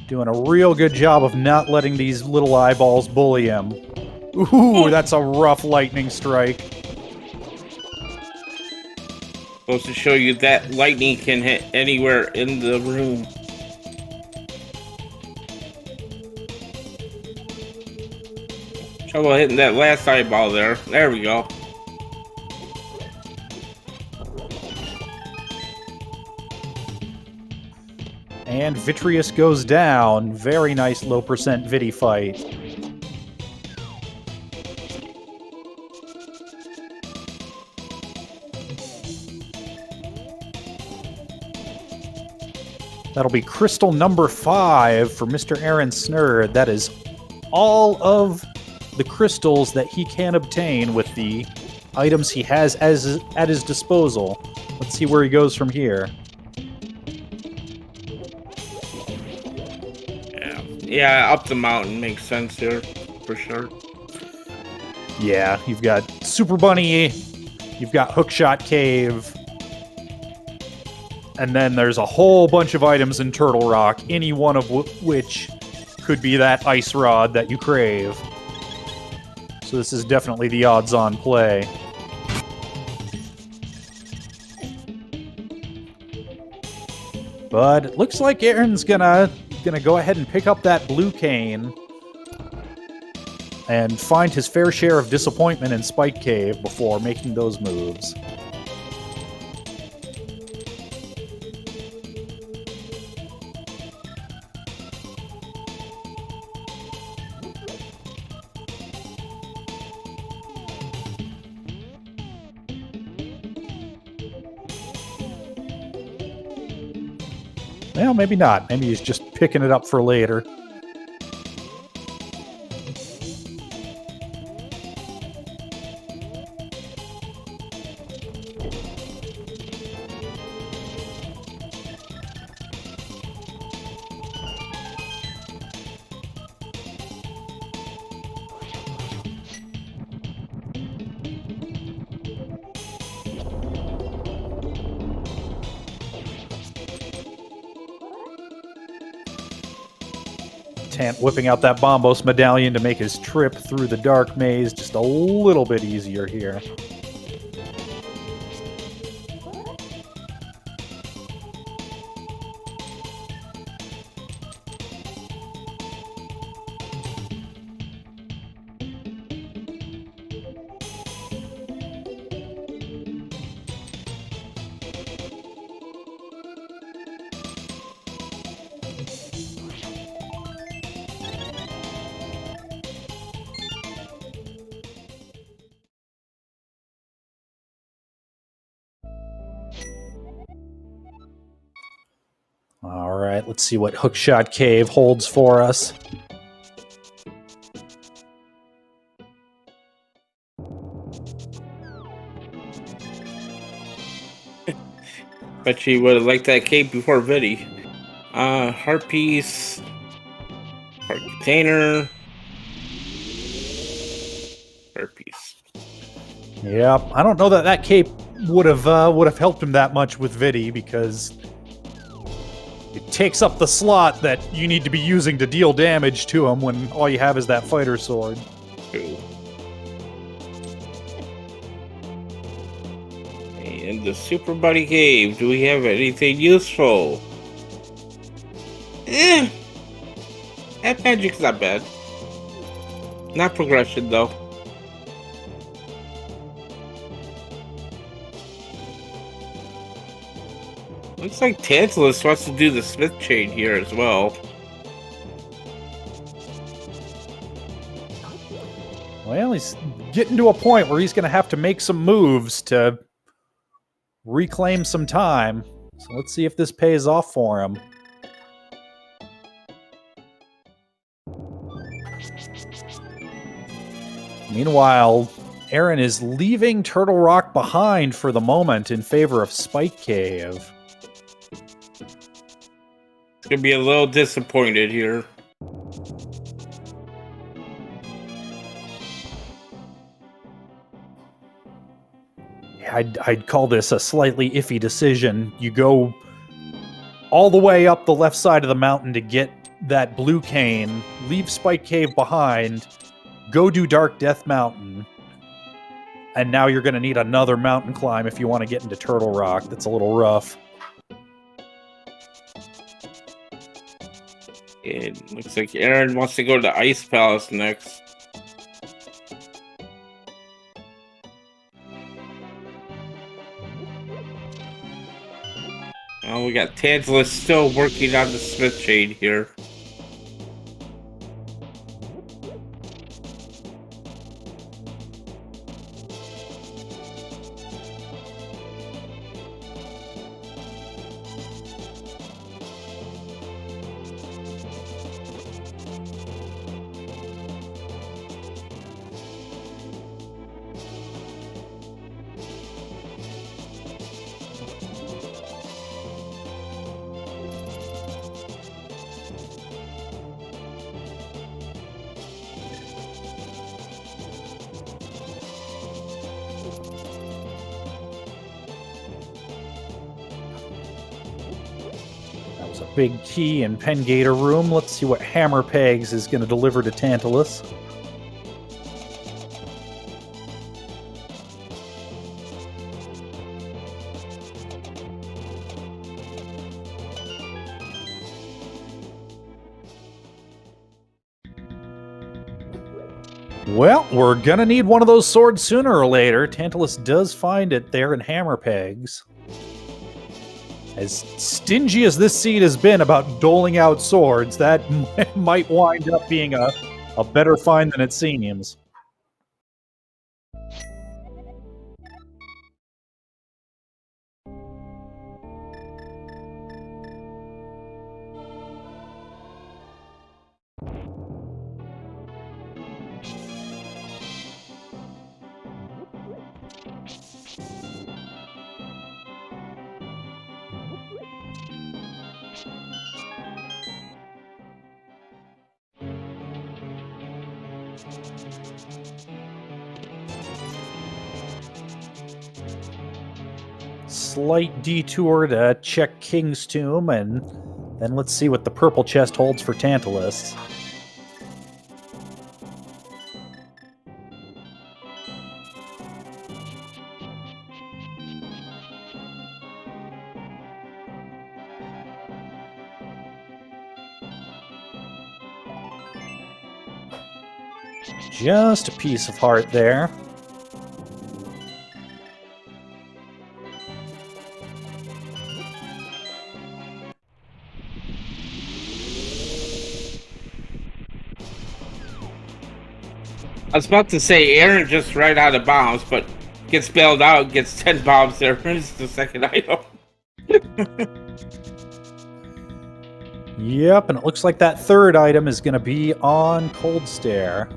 Doing a real good job of not letting these little eyeballs bully him. Ooh, that's a rough lightning strike. Supposed to show you that lightning can hit anywhere in the room. Trouble hitting that last eyeball there. There we go. And Vitreous goes down. Very nice low percent Viti fight. That'll be crystal number 5 for MrAaronSnerd. That is all of the crystals that he can obtain with the items he has at his disposal. Let's see where he goes from here. Yeah, up the mountain makes sense here, for sure. Yeah, you've got Super Bunny, you've got Hookshot Cave, and then there's a whole bunch of items in Turtle Rock, any one of which could be that ice rod that you crave. So this is definitely the odds-on play. But it looks like Aaron's gonna go ahead and pick up that blue cane and find his fair share of disappointment in Spike Cave before making those moves. Well, maybe not. Maybe he's just picking it up for later. Tant whipping out that Bombos medallion to make his trip through the dark maze just a little bit easier here. All right, let's see what Hookshot Cave holds for us. Bet she would have liked that cave before Viddy. Heart piece. Heart container. Heart piece. Yeah, I don't know that that cape would have helped him that much with Viddy, because it takes up the slot that you need to be using to deal damage to him when all you have is that fighter sword. Ooh. In the Super Buddy Cave, do we have anything useful? That magic's not bad. Not progression, though. Looks like Tantalus wants to do the Smith chain here as well. Well, he's getting to a point where he's going to have to make some moves to reclaim some time. So let's see if this pays off for him. Meanwhile, Aaron is leaving Turtle Rock behind for the moment in favor of Spike Cave. Gonna be a little disappointed here. I'd call this a slightly iffy decision. You go all the way up the left side of the mountain to get that blue cane, leave Spike Cave behind, go do Dark Death Mountain, and now you're going to need another mountain climb if you want to get into Turtle Rock. That's a little rough. It looks like Aaron wants to go to the Ice Palace next. Oh, we got Tantalus still working on the Smith chain here. That was a big key in Pengator room. Let's see what Hammer Pegs is going to deliver to Tantalus. Well, we're gonna need one of those swords sooner or later. Tantalus does find it there in Hammer Pegs. As stingy as this seed has been about doling out swords, that might wind up being a better find than it seems. Slight detour to check King's Tomb, and then let's see what the purple chest holds for Tantalus. Just a piece of heart there. I was about to say Aaron just right out of bounds, but gets bailed out, gets 10 bombs there. It's the second item. Yep, and it looks like that third item is going to be on Cold Stare.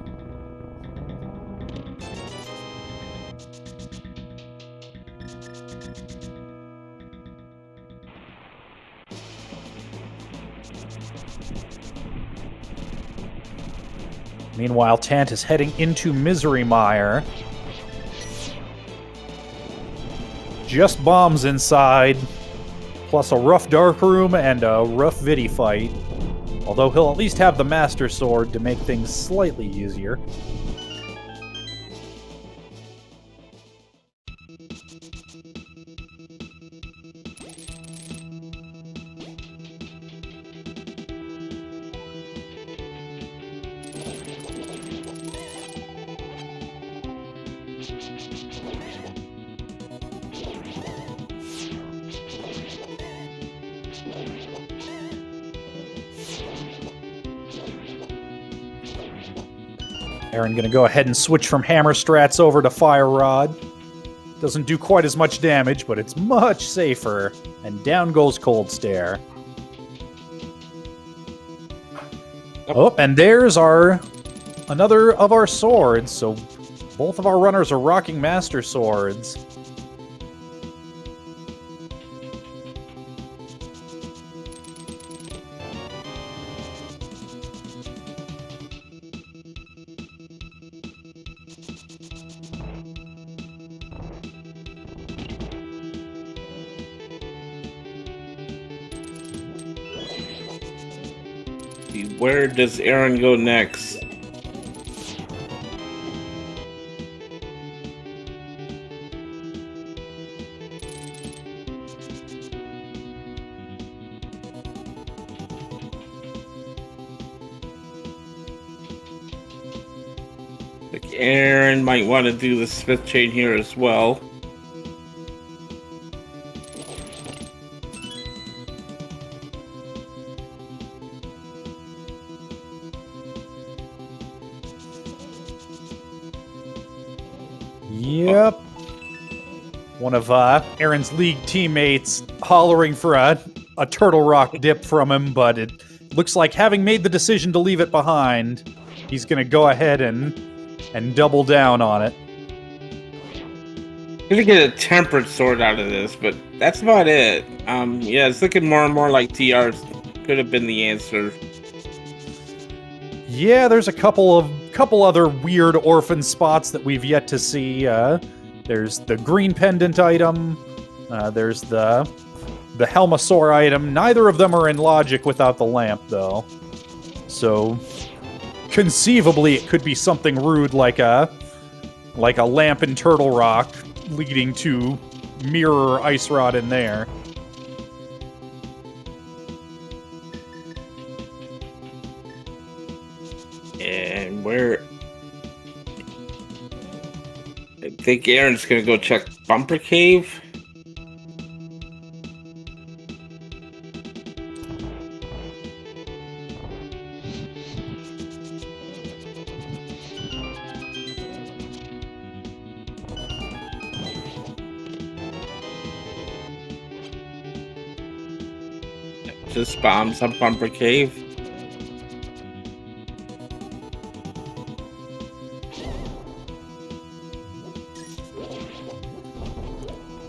Meanwhile, Tant is heading into Misery Mire. Just bombs inside, plus a rough dark room and a rough Vidi fight. Although he'll at least have the Master Sword to make things slightly easier. Aaron gonna go ahead and switch from Hammer Strats over to Fire Rod. Doesn't do quite as much damage, but it's much safer. And down goes Cold Stare. Oh, and there's another of our swords. So both of our runners are rocking Master Swords. Where does Aaron go next? Like Aaron might want to do the Smith chain here as well. Yep. One of Aaron's league teammates hollering for a turtle rock dip from him, but it looks like having made the decision to leave it behind, he's going to go ahead and double down on it. Gonna get a tempered sword out of this, but that's about it. Yeah, it's looking more and more like TR could have been the answer. Yeah, there's a couple other weird orphan spots that we've yet to see. There's the green pendant item. There's the Helmasaur item. Neither of them are in logic without the lamp, though. So conceivably, it could be something rude like a lamp in Turtle Rock, leading to mirror ice rod in there. And where? I think Aaron's gonna go check Bumper Cave. Just bombs on Bumper Cave.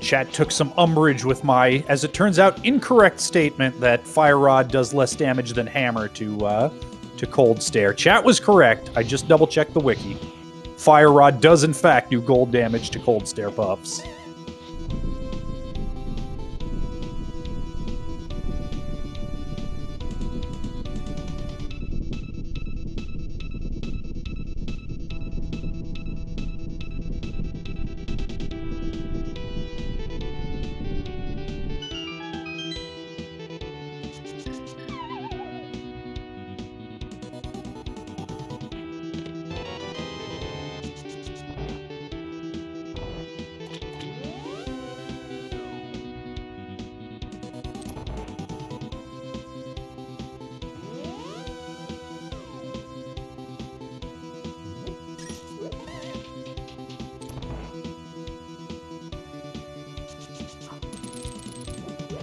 Chat took some umbrage with my, as it turns out, incorrect statement that Fire Rod does less damage than Hammer to to Cold Stare. Chat was correct. I just double-checked the wiki. Fire Rod does, in fact, do gold damage to Cold Stare buffs.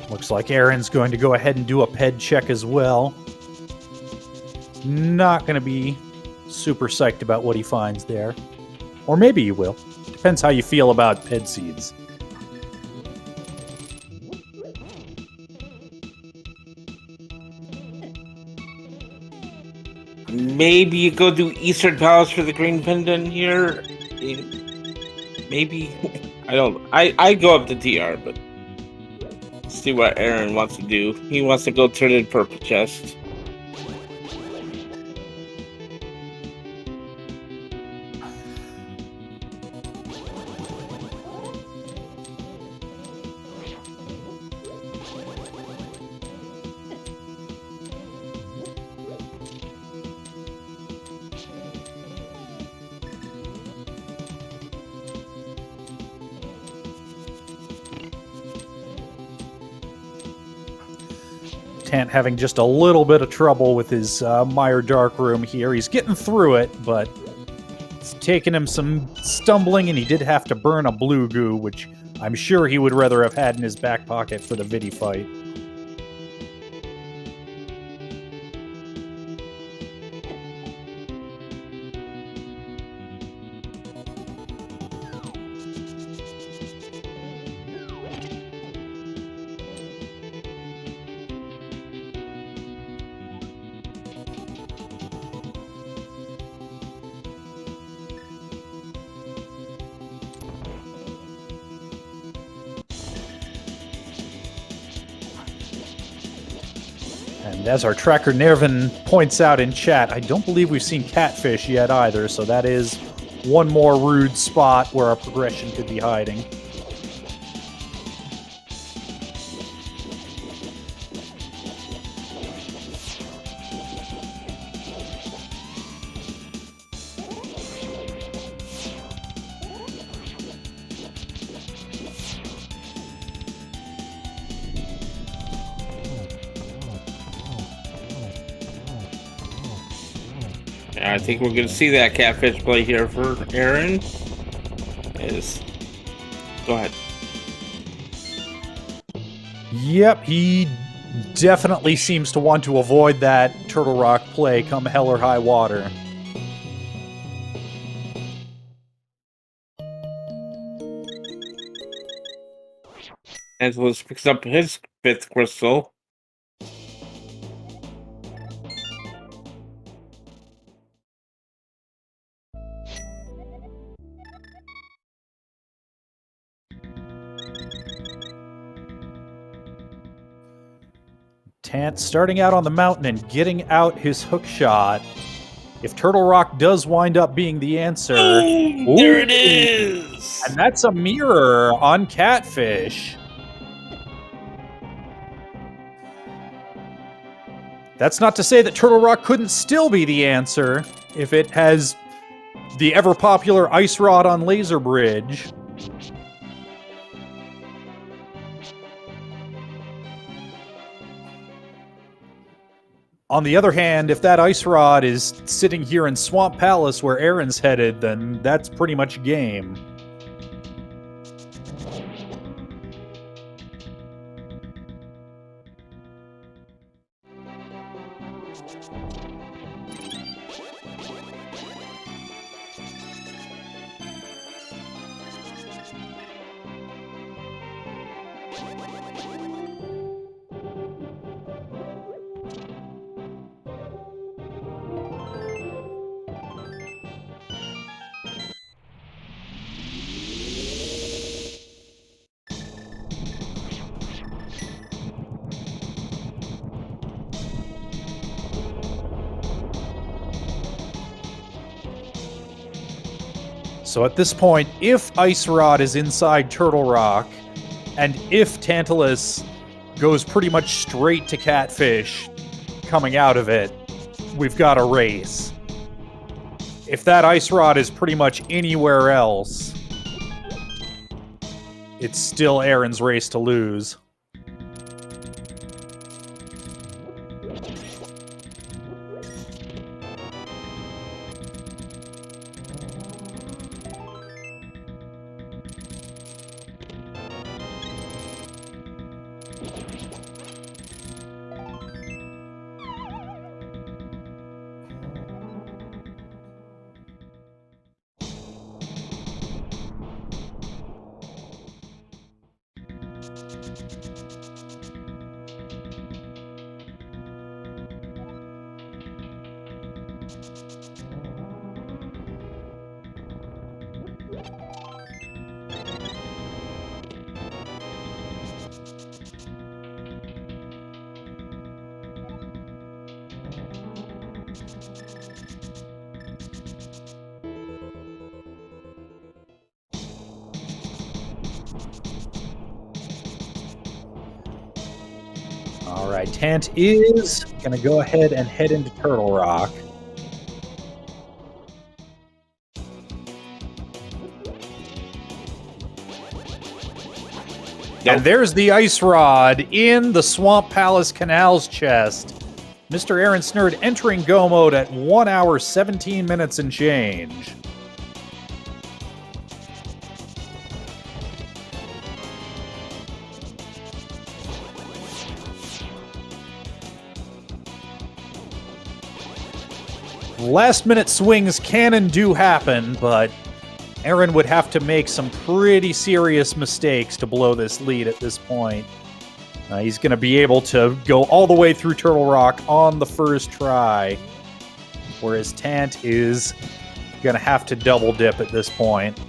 Looks like Aaron's going to go ahead and do a ped check as well. Not going to be super psyched about what he finds there. Or maybe he will. Depends how you feel about ped seeds. Maybe you go do Eastern Palace for the green pendant here. Maybe. I go up to TR, but see what Aaron wants to do. He wants to go turn in purple chest. Tant having just a little bit of trouble with his Mire Dark Room here. He's getting through it, but it's taken him some stumbling, and he did have to burn a blue goo, which I'm sure he would rather have had in his back pocket for the Vidi fight. And as our tracker Nervin points out in chat, I don't believe we've seen Catfish yet either, so that is one more rude spot where our progression could be hiding. I think we're going to see that catfish play here for Aaron. Go ahead. Yep, he definitely seems to want to avoid that Turtle Rock play come hell or high water. Tantalus picks up his 5th crystal. Tant starting out on the mountain and getting out his hook shot. If Turtle Rock does wind up being the answer... Ooh, there it is! And that's a mirror on Catfish. That's not to say that Turtle Rock couldn't still be the answer if it has the ever-popular Ice Rod on Laser Bridge. On the other hand, if that Ice Rod is sitting here in Swamp Palace where Aaron's headed, then that's pretty much game. So at this point, if Ice Rod is inside Turtle Rock, and if Tantalus goes pretty much straight to Catfish coming out of it, we've got a race. If that Ice Rod is pretty much anywhere else, it's still Aaron's race to lose. All right, Tant is going to go ahead and head into Turtle Rock. And there's the Ice Rod in the Swamp Palace Canals chest. MrAaronSnerd entering go mode at 1 hour, 17 minutes and change. Last-minute swings can and do happen, but Aaron would have to make some pretty serious mistakes to blow this lead at this point. He's going to be able to go all the way through Turtle Rock on the first try, whereas Tant is going to have to double dip at this point.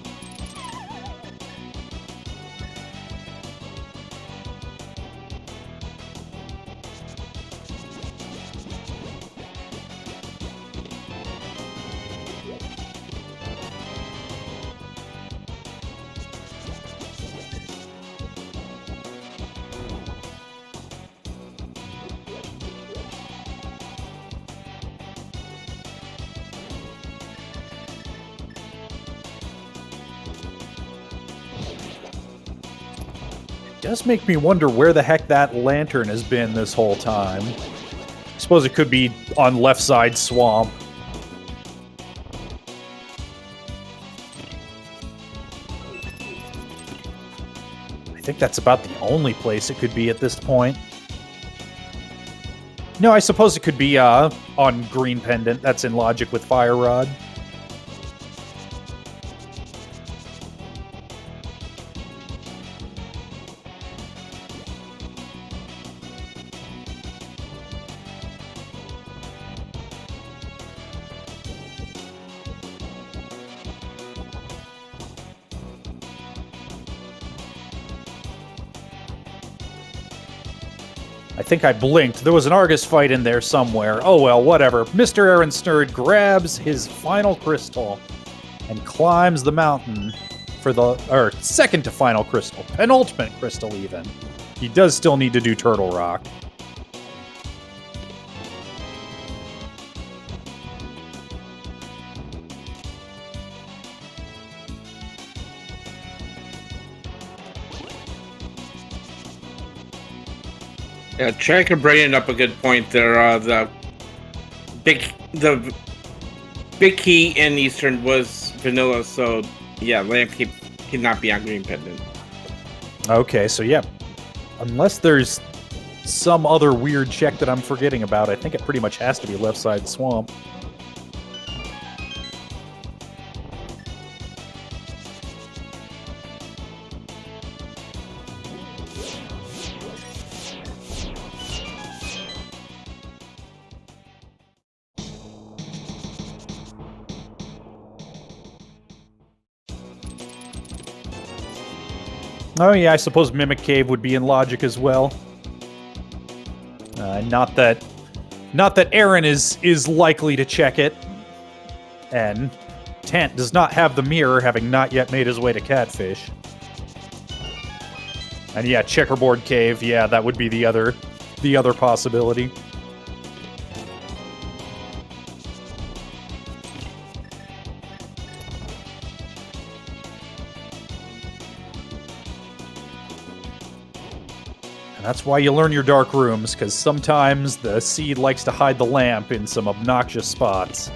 Does make me wonder where the heck that lantern has been this whole time. I suppose it could be on left side swamp. I think that's about the only place it could be at this point. No, I suppose it could be on Green Pendant. That's in logic with Fire Rod. I think I blinked. There was an Argus fight in there somewhere. Oh well, whatever. MrAaronSnerd grabs his final crystal and climbs the mountain for the second to final crystal. Penultimate crystal even. He does still need to do Turtle Rock. Yeah, Tracker bringing up a good point there. The big key in Eastern was vanilla, so yeah, Lamp cannot be on Green Pendant. Okay, so yeah, unless there's some other weird check that I'm forgetting about, I think it pretty much has to be left side swamp. Oh yeah, I suppose Mimic Cave would be in logic as well. Not that Aaron is likely to check it, and Tant does not have the mirror, having not yet made his way to Catfish. And yeah, Checkerboard Cave, yeah, that would be the other possibility. And that's why you learn your dark rooms, because sometimes the seed likes to hide the lamp in some obnoxious spots.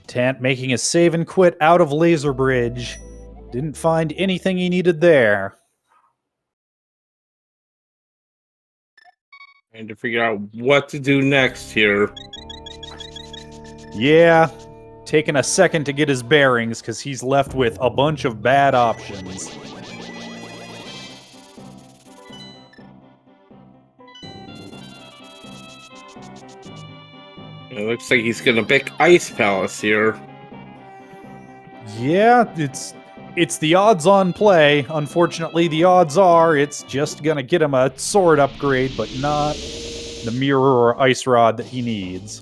Tant making a save and quit out of Laser Bridge. Didn't find anything he needed there. Trying to figure out what to do next here. Yeah, taking a second to get his bearings because he's left with a bunch of bad options. It looks like he's gonna pick Ice Palace here. Yeah, it's the odds-on play. Unfortunately, the odds are it's just gonna get him a sword upgrade, but not the mirror or ice rod that he needs.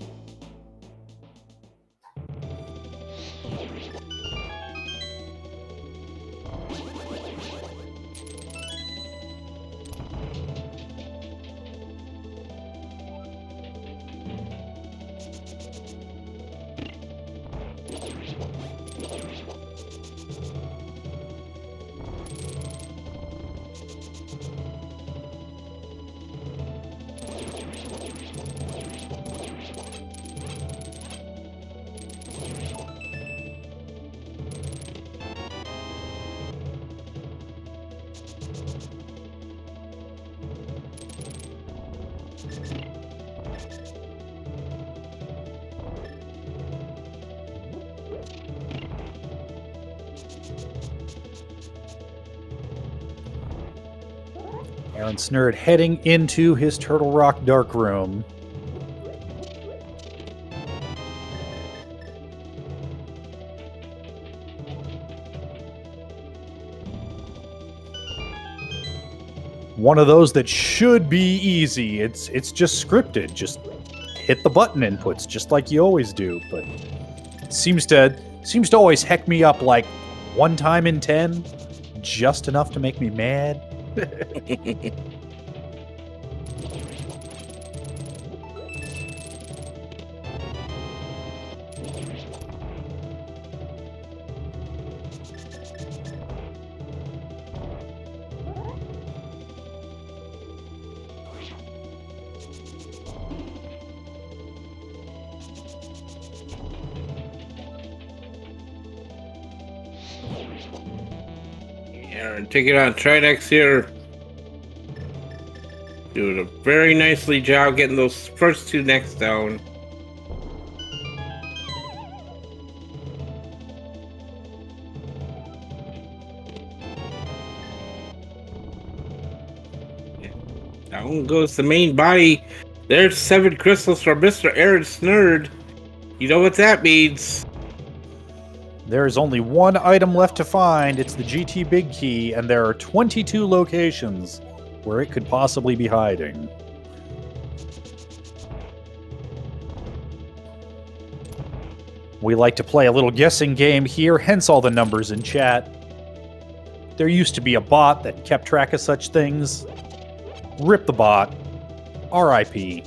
ALTTTPR heading into his Turtle Rock Dark Room. One of those that should be easy. It's just scripted. Just hit the button inputs, just like you always do. But it seems to always heck me up like 1 time in 10, just enough to make me mad. Aaron, take it on Tridex here. Doing a very nicely job getting those first 2 necks down. Down goes the main body. There's 7 crystals for MrAaronSnerd. You know what that means. There is only one item left to find. It's the GT Big Key, and there are 22 locations where it could possibly be hiding. We like to play a little guessing game here, hence all the numbers in chat. There used to be a bot that kept track of such things. Rip the bot. RIP.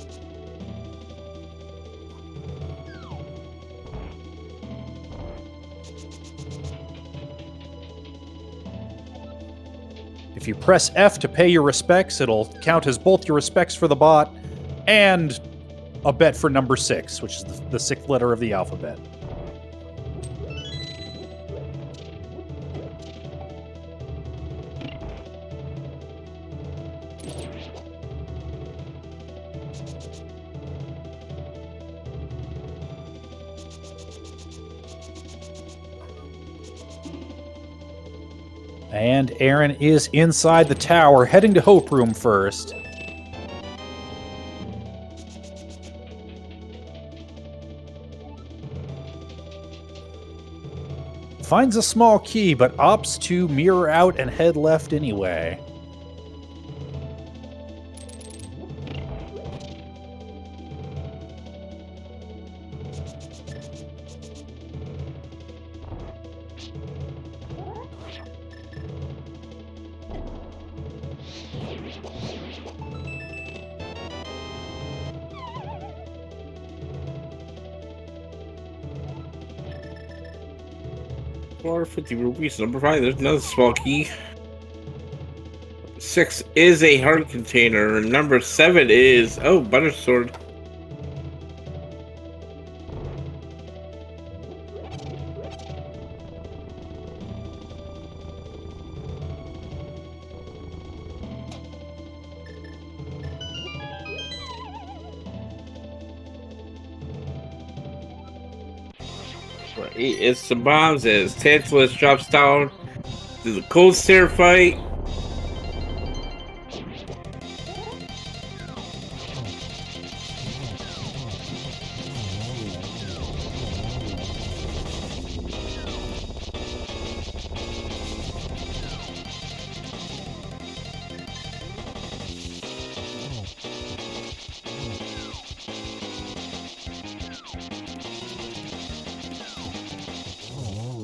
If you press F to pay your respects, it'll count as both your respects for the bot and a bet for number 6, which is the 6th letter of the alphabet. And Aaron is inside the tower, heading to Hope Room first. Finds a small key, but opts to mirror out and head left anyway. $450 rupees. Number 5, there's another small key. 6 is a heart container. Number 7 is, oh, butter sword. It's some bombs as Tantalus drops down. There's a cold stare fight.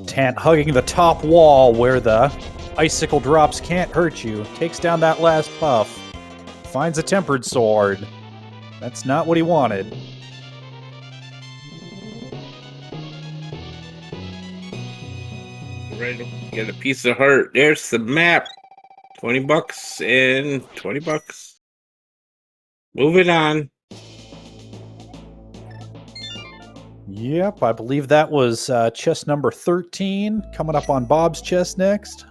Tant hugging the top wall where the icicle drops can't hurt you. Takes down that last puff. Finds a tempered sword. That's not what he wanted. Ready to get a piece of heart. There's the map. $20 and $20. Moving on. Yep, I believe that was chest number 13. Coming up on Bob's chest next.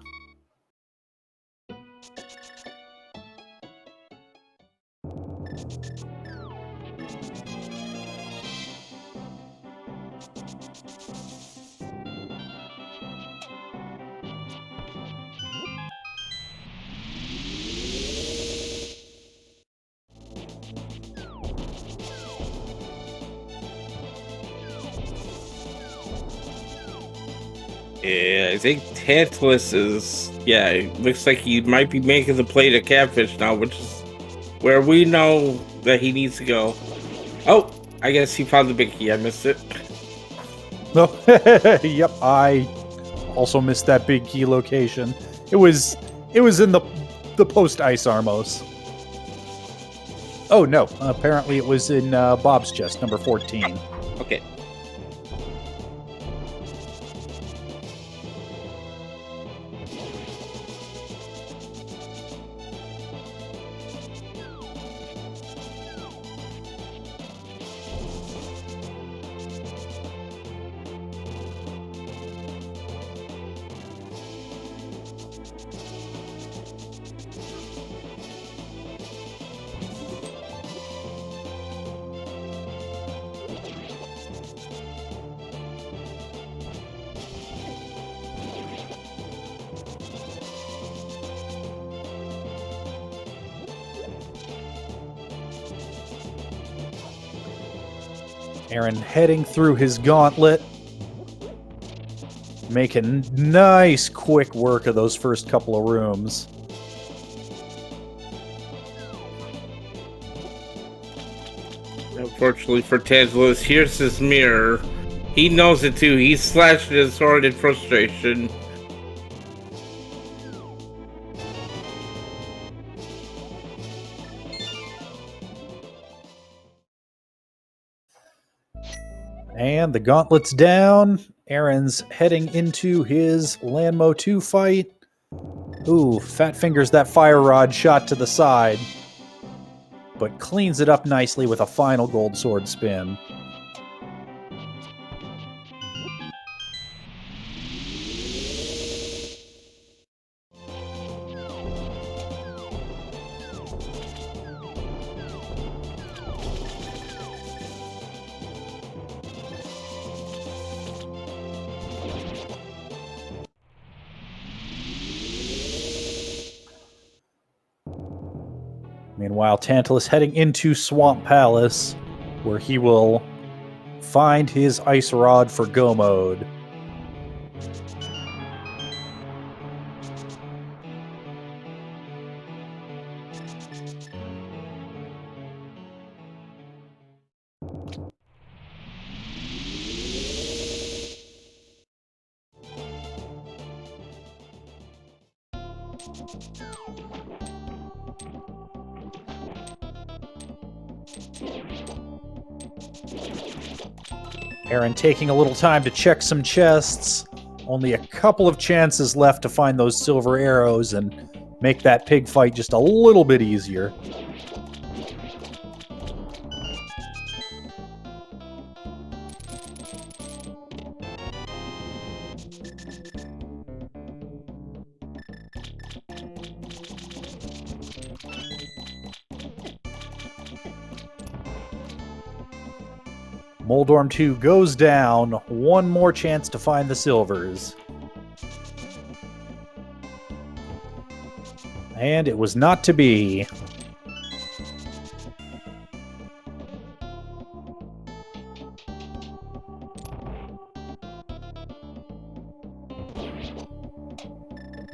Yeah, I think Tantalus is, yeah, it looks like he might be making the play to Catfish now, which is where we know that he needs to go. Oh, I guess he found the big key. I missed it. No, yep, I also missed that big key location. It was in the post Ice Armos. Oh no, apparently it was in Bob's chest, number 14. Okay. Aaron heading through his gauntlet. Making nice quick work of those first couple of rooms. Unfortunately for Tantalus, here's his mirror. He knows it too. He's slashing his sword in frustration. And the gauntlet's down. Aaron's heading into his Landmo 2 fight. Ooh, Fat fingers that fire rod shot to the side, but cleans it up nicely with a final gold sword spin. Meanwhile, Tantalus heading into Swamp Palace, where he will find his ice rod for go mode. Aaron taking a little time to check some chests. Only a couple of chances left to find those silver arrows and make that pig fight just a little bit easier. Moldorm 2 goes down. One more chance to find the silvers. And it was not to be.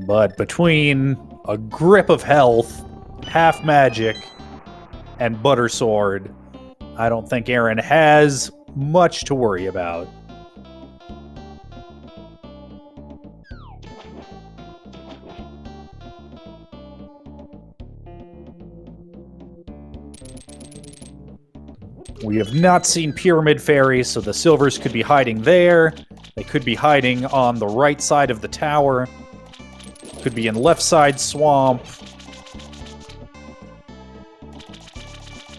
But between a grip of health, half magic, and butter sword, I don't think Aaron has much to worry about. We have not seen Pyramid Fairies, so the silvers could be hiding there. They could be hiding on the right side of the tower. Could be in left side swamp.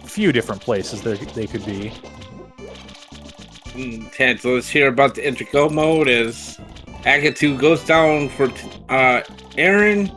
A few different places they could be. Tantalus here about to enter go mode as Agatu goes down for Aaron.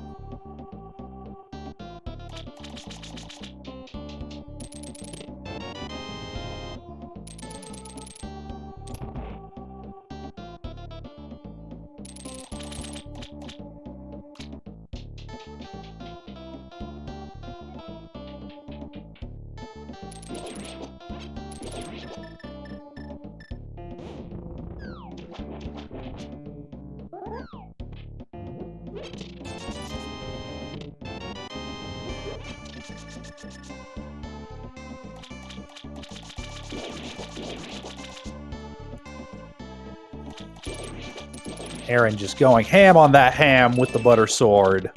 Aaron just going ham on that ham with the butter sword.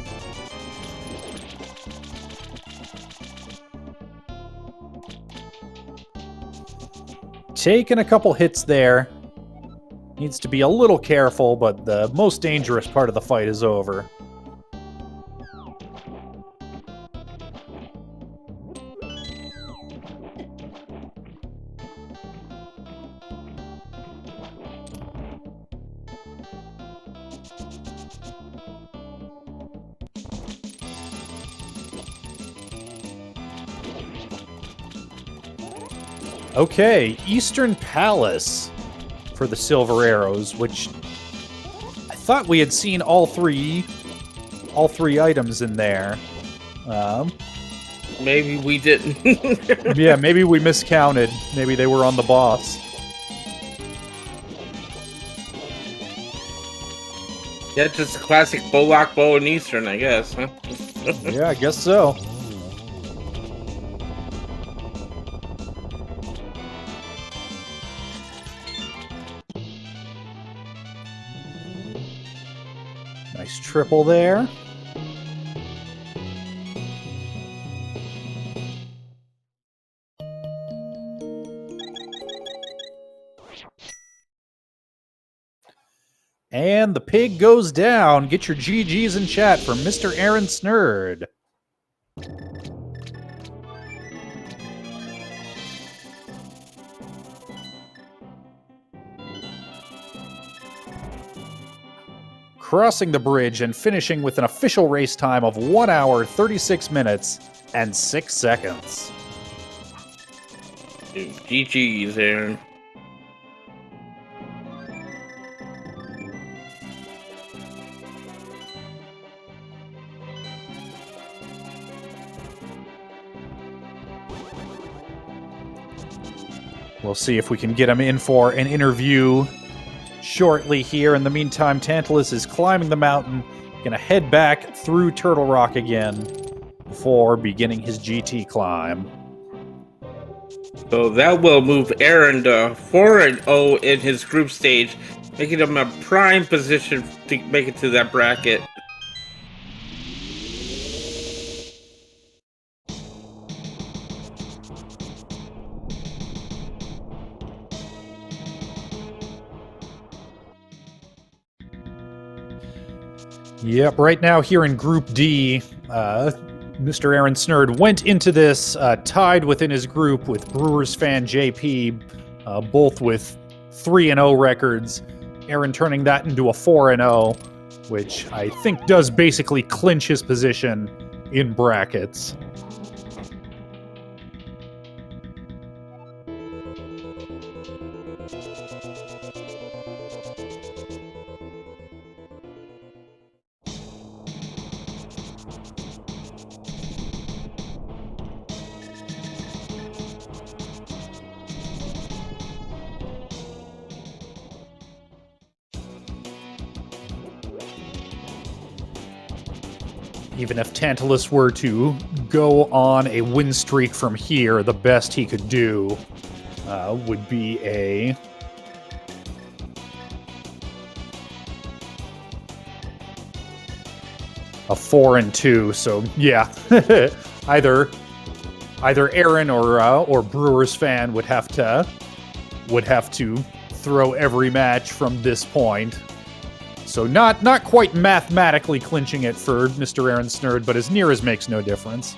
Taking a couple hits there. Needs to be a little careful, but the most dangerous part of the fight is over. Okay, Eastern Palace for the silver arrows, which I thought we had seen all three items in there. Maybe we didn't. Yeah, maybe we miscounted. Maybe they were on the boss. Yeah, just a classic Bollock bow in Eastern, I guess, huh? Yeah, I guess so. Nice triple there. And the pig goes down. Get your GGs in chat for MrAaronSnerd. Crossing the bridge and finishing with an official race time of 1 hour, 36 minutes, and 6 seconds. GG's, Aaron. We'll see if we can get him in for an interview shortly here. In the meantime, Tantalus is climbing the mountain, gonna head back through Turtle Rock again before beginning his GT climb. So that will move Aaron to 4-0 in his group stage, making him a prime position to make it to that bracket. Yep, right now here in Group D, MrAaronSnerd went into this tied within his group with Brewers fan JP, both with 3-0 records. Aaron turning that into a 4-0, which I think does basically clinch his position in brackets. Even if Tantalus were to go on a win streak from here, the best he could do would be a 4-2. So yeah, either Aaron or Brewers fan would have to throw every match from this point. So not quite mathematically clinching it for MrAaronSnerd, but as near as makes no difference.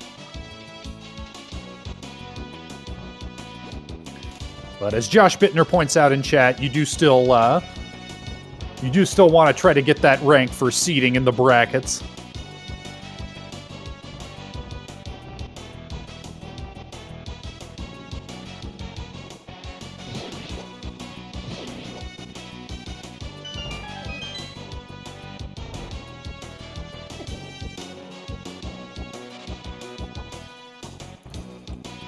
But as Josh Bittner points out in chat, you do still want to try to get that rank for seeding in the brackets.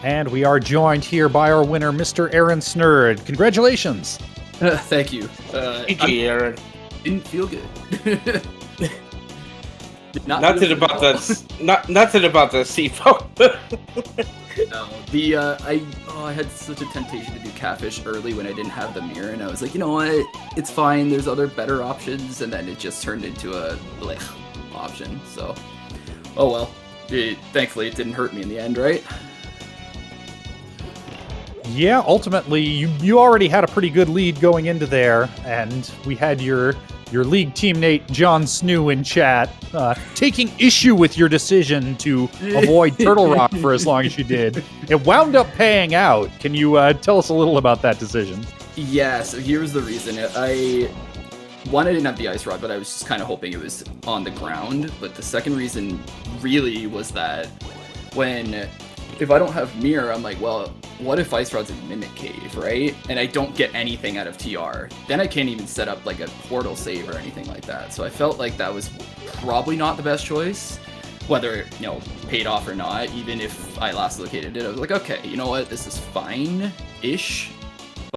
And we are joined here by our winner, MrAaronSnerd. Congratulations! Thank you. GG, Aaron. Didn't feel good. Nothing about the CFO. No, I had such a temptation to do catfish early when I didn't have the mirror, and I was like, you know what, it's fine. There's other better options, and then it just turned into a blech option. So, oh well. Thankfully, it didn't hurt me in the end, right? Yeah, ultimately, you already had a pretty good lead going into there, and we had your league teammate John Snoo in chat taking issue with your decision to avoid Turtle Rock for as long as you did. It wound up paying out. Can you tell us a little about that decision? Yeah, so here's the reason. I didn't have the ice rod, but I was just kind of hoping it was on the ground. But the second reason really was that if I don't have mirror, I'm like, well, what if Ice Rod's in Mimic Cave, right? And I don't get anything out of TR. Then I can't even set up like a portal save or anything like that. So I felt like that was probably not the best choice, whether it, paid off or not. Even if I last located it, I was like, okay, you know what? This is fine-ish.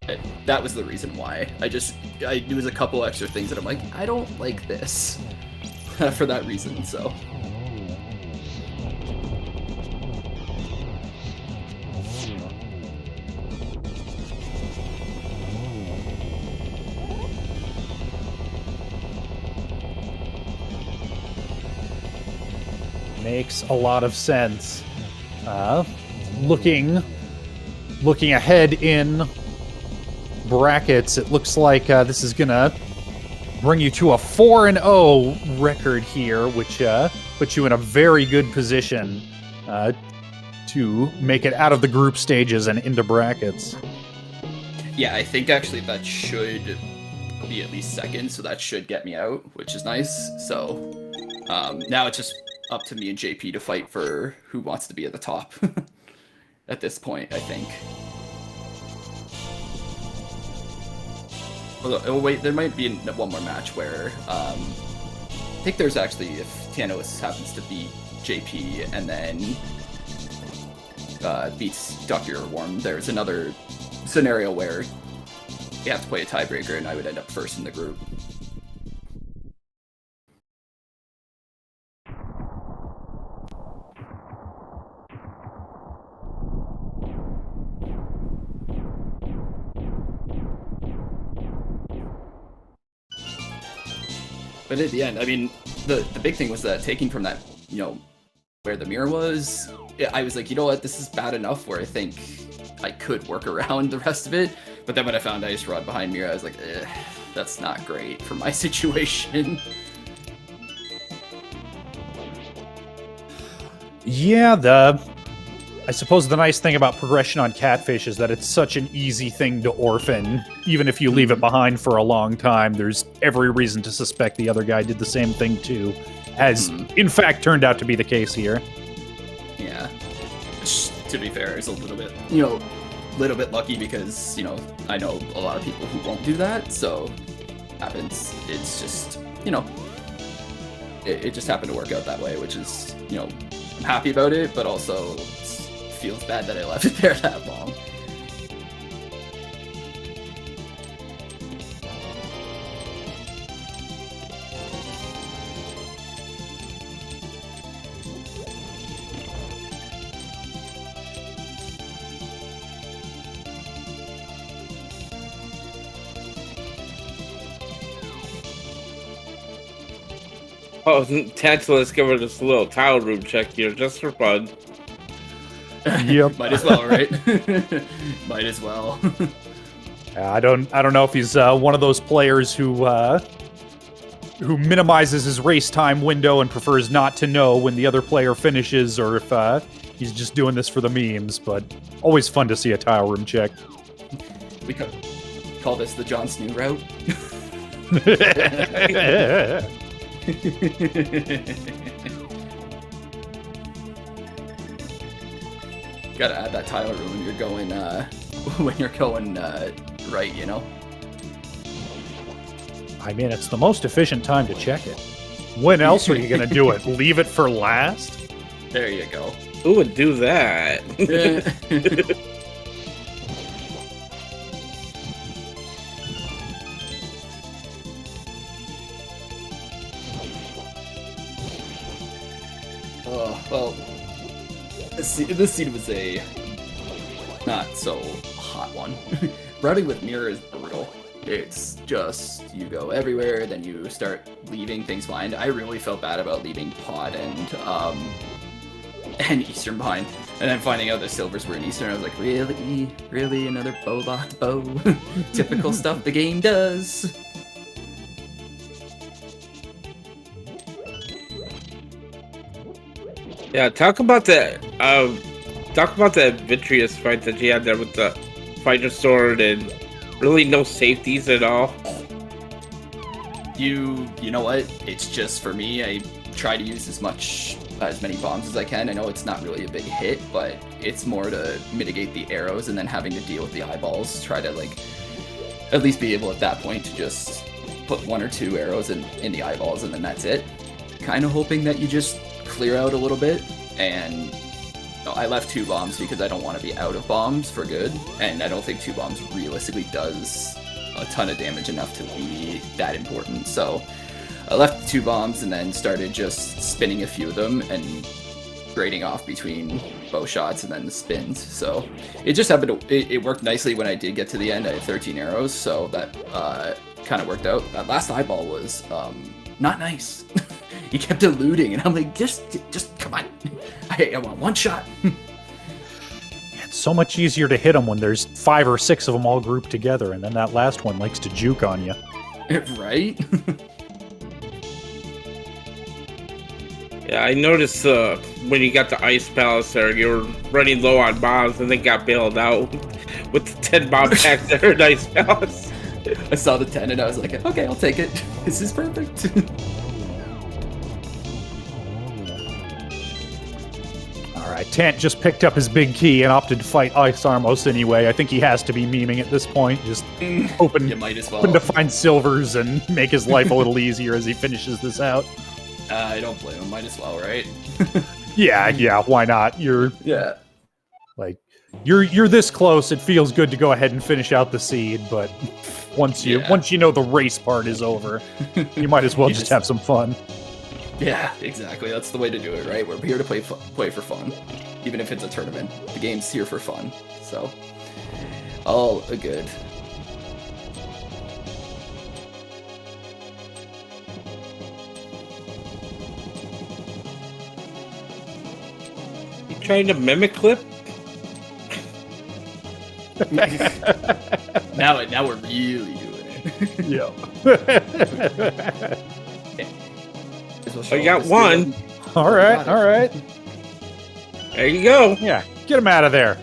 But that was the reason why. It was a couple extra things that I'm like, I don't like this for that reason, so. Makes a lot of sense. Looking ahead in brackets, it looks like this is gonna bring you to a 4-0 record here, which puts you in a very good position to make it out of the group stages and into brackets. Yeah, I think actually that should be at least second, so that should get me out, which is nice. So now it's just up to me and JP to fight for who wants to be at the top at this point, I think. Although, oh wait, there might be one more match where I think there's actually, if Tantalus happens to beat JP and then beats Dr. Warm, there's another scenario where you have to play a tiebreaker and I would end up first in the group. But at the end, I mean, the big thing was that taking from that, you know, where the mirror was, I was like, you know what, this is bad enough where I think I could work around the rest of it. But then when I found Ice Rod behind mirror, I was like, that's not great for my situation. Yeah, I suppose the nice thing about progression on Catfish is that it's such an easy thing to orphan. Even if you leave it behind for a long time, there's every reason to suspect the other guy did the same thing too, as in fact turned out to be the case here. Yeah. Which, to be fair, is a little bit, you know, little bit lucky because, you know, I know a lot of people who won't do that, so happens. It's just, you know, it just happened to work out that way, which is, you know, I'm happy about it, but also feels bad that I left it there that long. Oh, Tantalus, give her this little tile room check here, just for fun. Yep. Might as well, right? Might as well. I don't know if he's one of those players who minimizes his race time window and prefers not to know when the other player finishes, or if he's just doing this for the memes. But always fun to see a tile room check. We could call this the Jon Snow route. Gotta add that tile room when you're going right, you know. I mean, it's the most efficient time to check it. When else are you gonna do it? Leave it for last? There you go. Who would do that? Well, this scene was a not so hot one. Routing with mirror is brutal. It's just, you go everywhere, then you start leaving things behind. I really felt bad about leaving Pod and Eastern behind, and then finding out the Silvers were in Eastern. I was like, really, another bow locked bow? Typical stuff the game does. Yeah, talk about the Vitreous fight that you had there with the fighter sword and really no safeties at all. You know what? It's just, for me, I try to use as many bombs as I can. I know it's not really a big hit, but it's more to mitigate the arrows and then having to deal with the eyeballs. Try to, like, at least be able at that point to just put 1 or 2 arrows in the eyeballs and then that's it. Kind of hoping that you just clear out a little bit, and I left 2 bombs because I don't want to be out of bombs for good, and I don't think 2 bombs realistically does a ton of damage enough to be that important. So I left 2 bombs and then started just spinning a few of them and grading off between bow shots and then the spins. So it just happened to, it worked nicely when I did get to the end. I had 13 arrows, so that kind of worked out. That last eyeball was not nice. He kept eluding, and I'm like, just come on. I want 1 shot. It's so much easier to hit them when there's 5 or 6 of them all grouped together, and then that last one likes to juke on you. Right? Yeah, I noticed when you got the ice palace there, you were running low on bombs and then got bailed out with the 10 bomb pack there in ice palace. I saw the 10 and I was like, okay, I'll take it. This is perfect. All right, Tant just picked up his big key and opted to fight Ice Armos anyway. I think he has to be memeing at this point, just hoping, You might as well. hoping to find silvers and make his life a little easier as he finishes this out. I don't blame him. Might as well, right? Yeah, why not? You're Yeah. you're this close. It feels good to go ahead and finish out the seed, but once you know the race part is over, you might as well just have some fun. Yeah, exactly. That's the way to do it, right? We're here to play for fun, even if it's a tournament. The game's here for fun, so all good. You trying to mimic clip? Now we're really doing it. Yeah. I got one. All right. There you go. Yeah, get him out of there.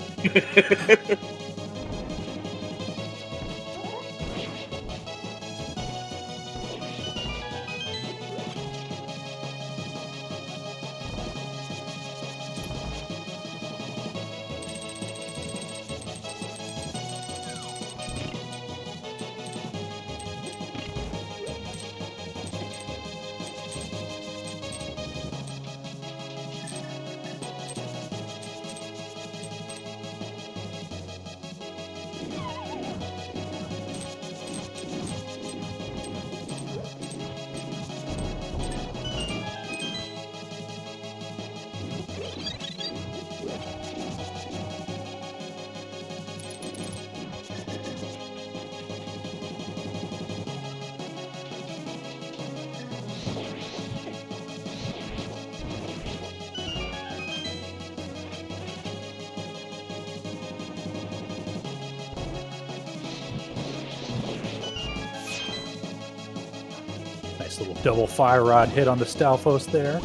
Nice little double fire rod hit on the Stalfos there.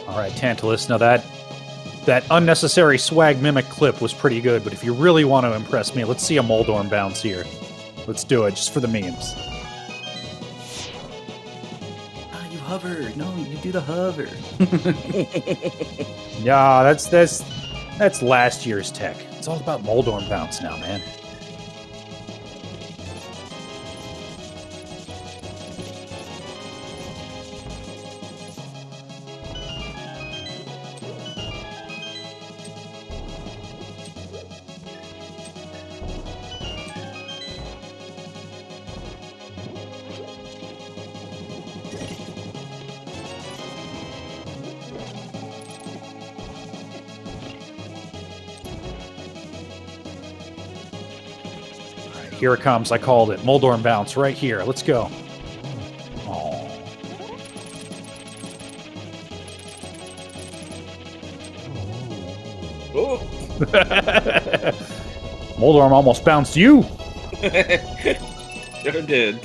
All right, Tantalus. Now that unnecessary swag mimic clip was pretty good, but if you really want to impress me, let's see a Moldorm bounce here. Let's do it, just for the memes. You hover. No, you do the hover. Yeah, that's last year's tech. It's all about Moldorm bounce now, man. Here it comes. I called it. Moldorm bounce right here. Let's go. Oh. Oh. Moldorm almost bounced you. Sure did.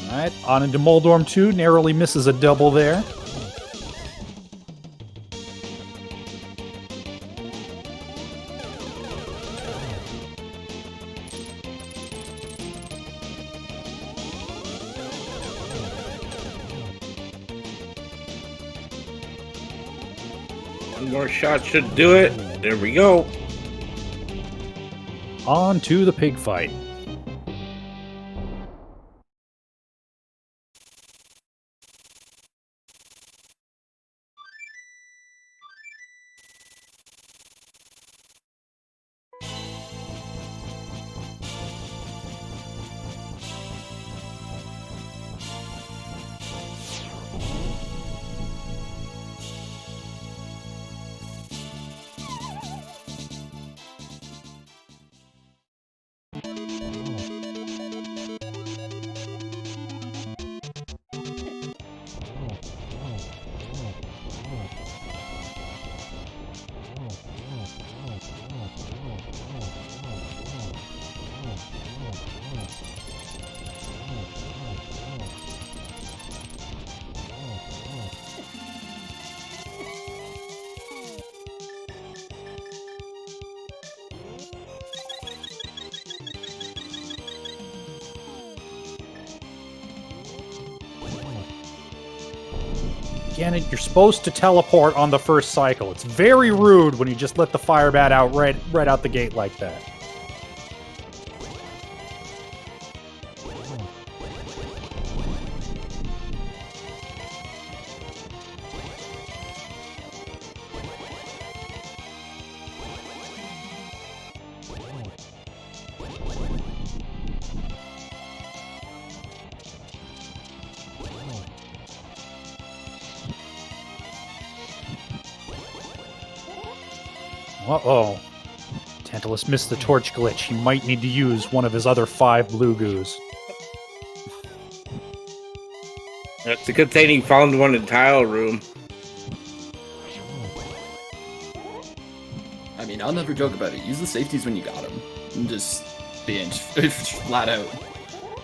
All right, on into Moldorm 2, narrowly misses a double there. One more shot should do it. There we go. On to the pig fight. Again, you're supposed to teleport on the first cycle. It's very rude when you just let the fire bat out right out the gate like that. Uh-oh. Tantalus missed the torch glitch. He might need to use one of his other 5 blue goos. It's a good thing he found one in tile room. I mean, I'll never joke about it. Use the safeties when you got them. I'm just being flat out.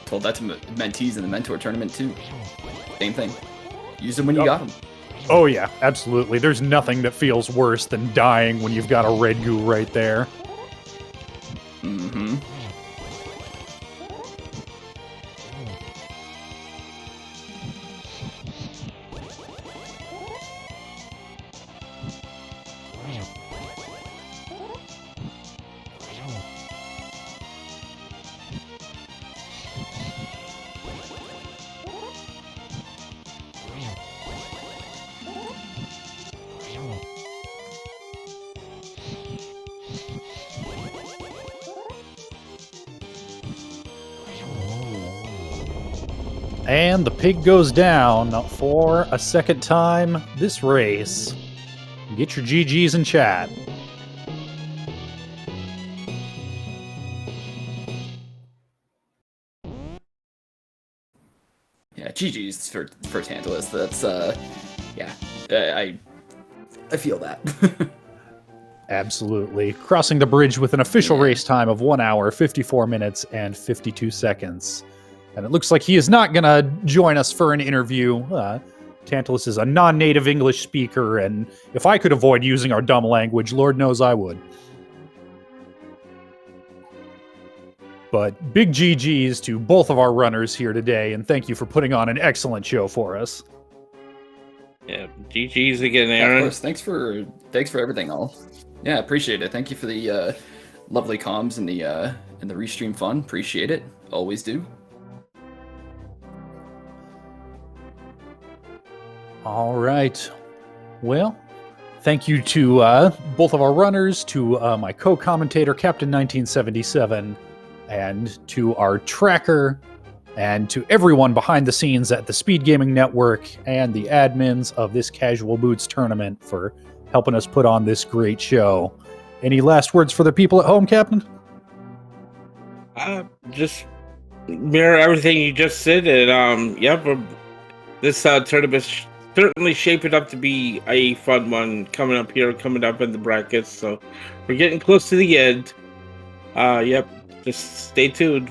Told that to mentees in the mentor tournament too. Same thing. Use them when you got them. Oh yeah, absolutely. There's nothing that feels worse than dying when you've got a red goo right there. Mm-hmm. And the pig goes down for a second time this race. Get your GGs in chat. Yeah, GG's for Tantalus. That's yeah, I feel that. Absolutely. Crossing the bridge with an official race time of 1 hour, 54 minutes, and 52 seconds. And it looks like he is not going to join us for an interview. Tantalus is a non-native English speaker, and if I could avoid using our dumb language, Lord knows I would. But big GGs to both of our runners here today, and thank you for putting on an excellent show for us. Yeah, GG's again, Yeah, Aaron. of course. Thanks for everything, all. Yeah, appreciate it. Thank you for the lovely comms and the restream fun. Appreciate it. Always do. All right. Well, thank you to both of our runners, to my co-commentator, Captain 1977, and to our tracker, and to everyone behind the scenes at the Speed Gaming Network and the admins of this Casual Boots tournament for helping us put on this great show. Any last words for the people at home, Captain? Just mirror everything you just said, and this tournament certainly shaping up to be a fun one coming up in the brackets. So we're getting close to the end. Just stay tuned.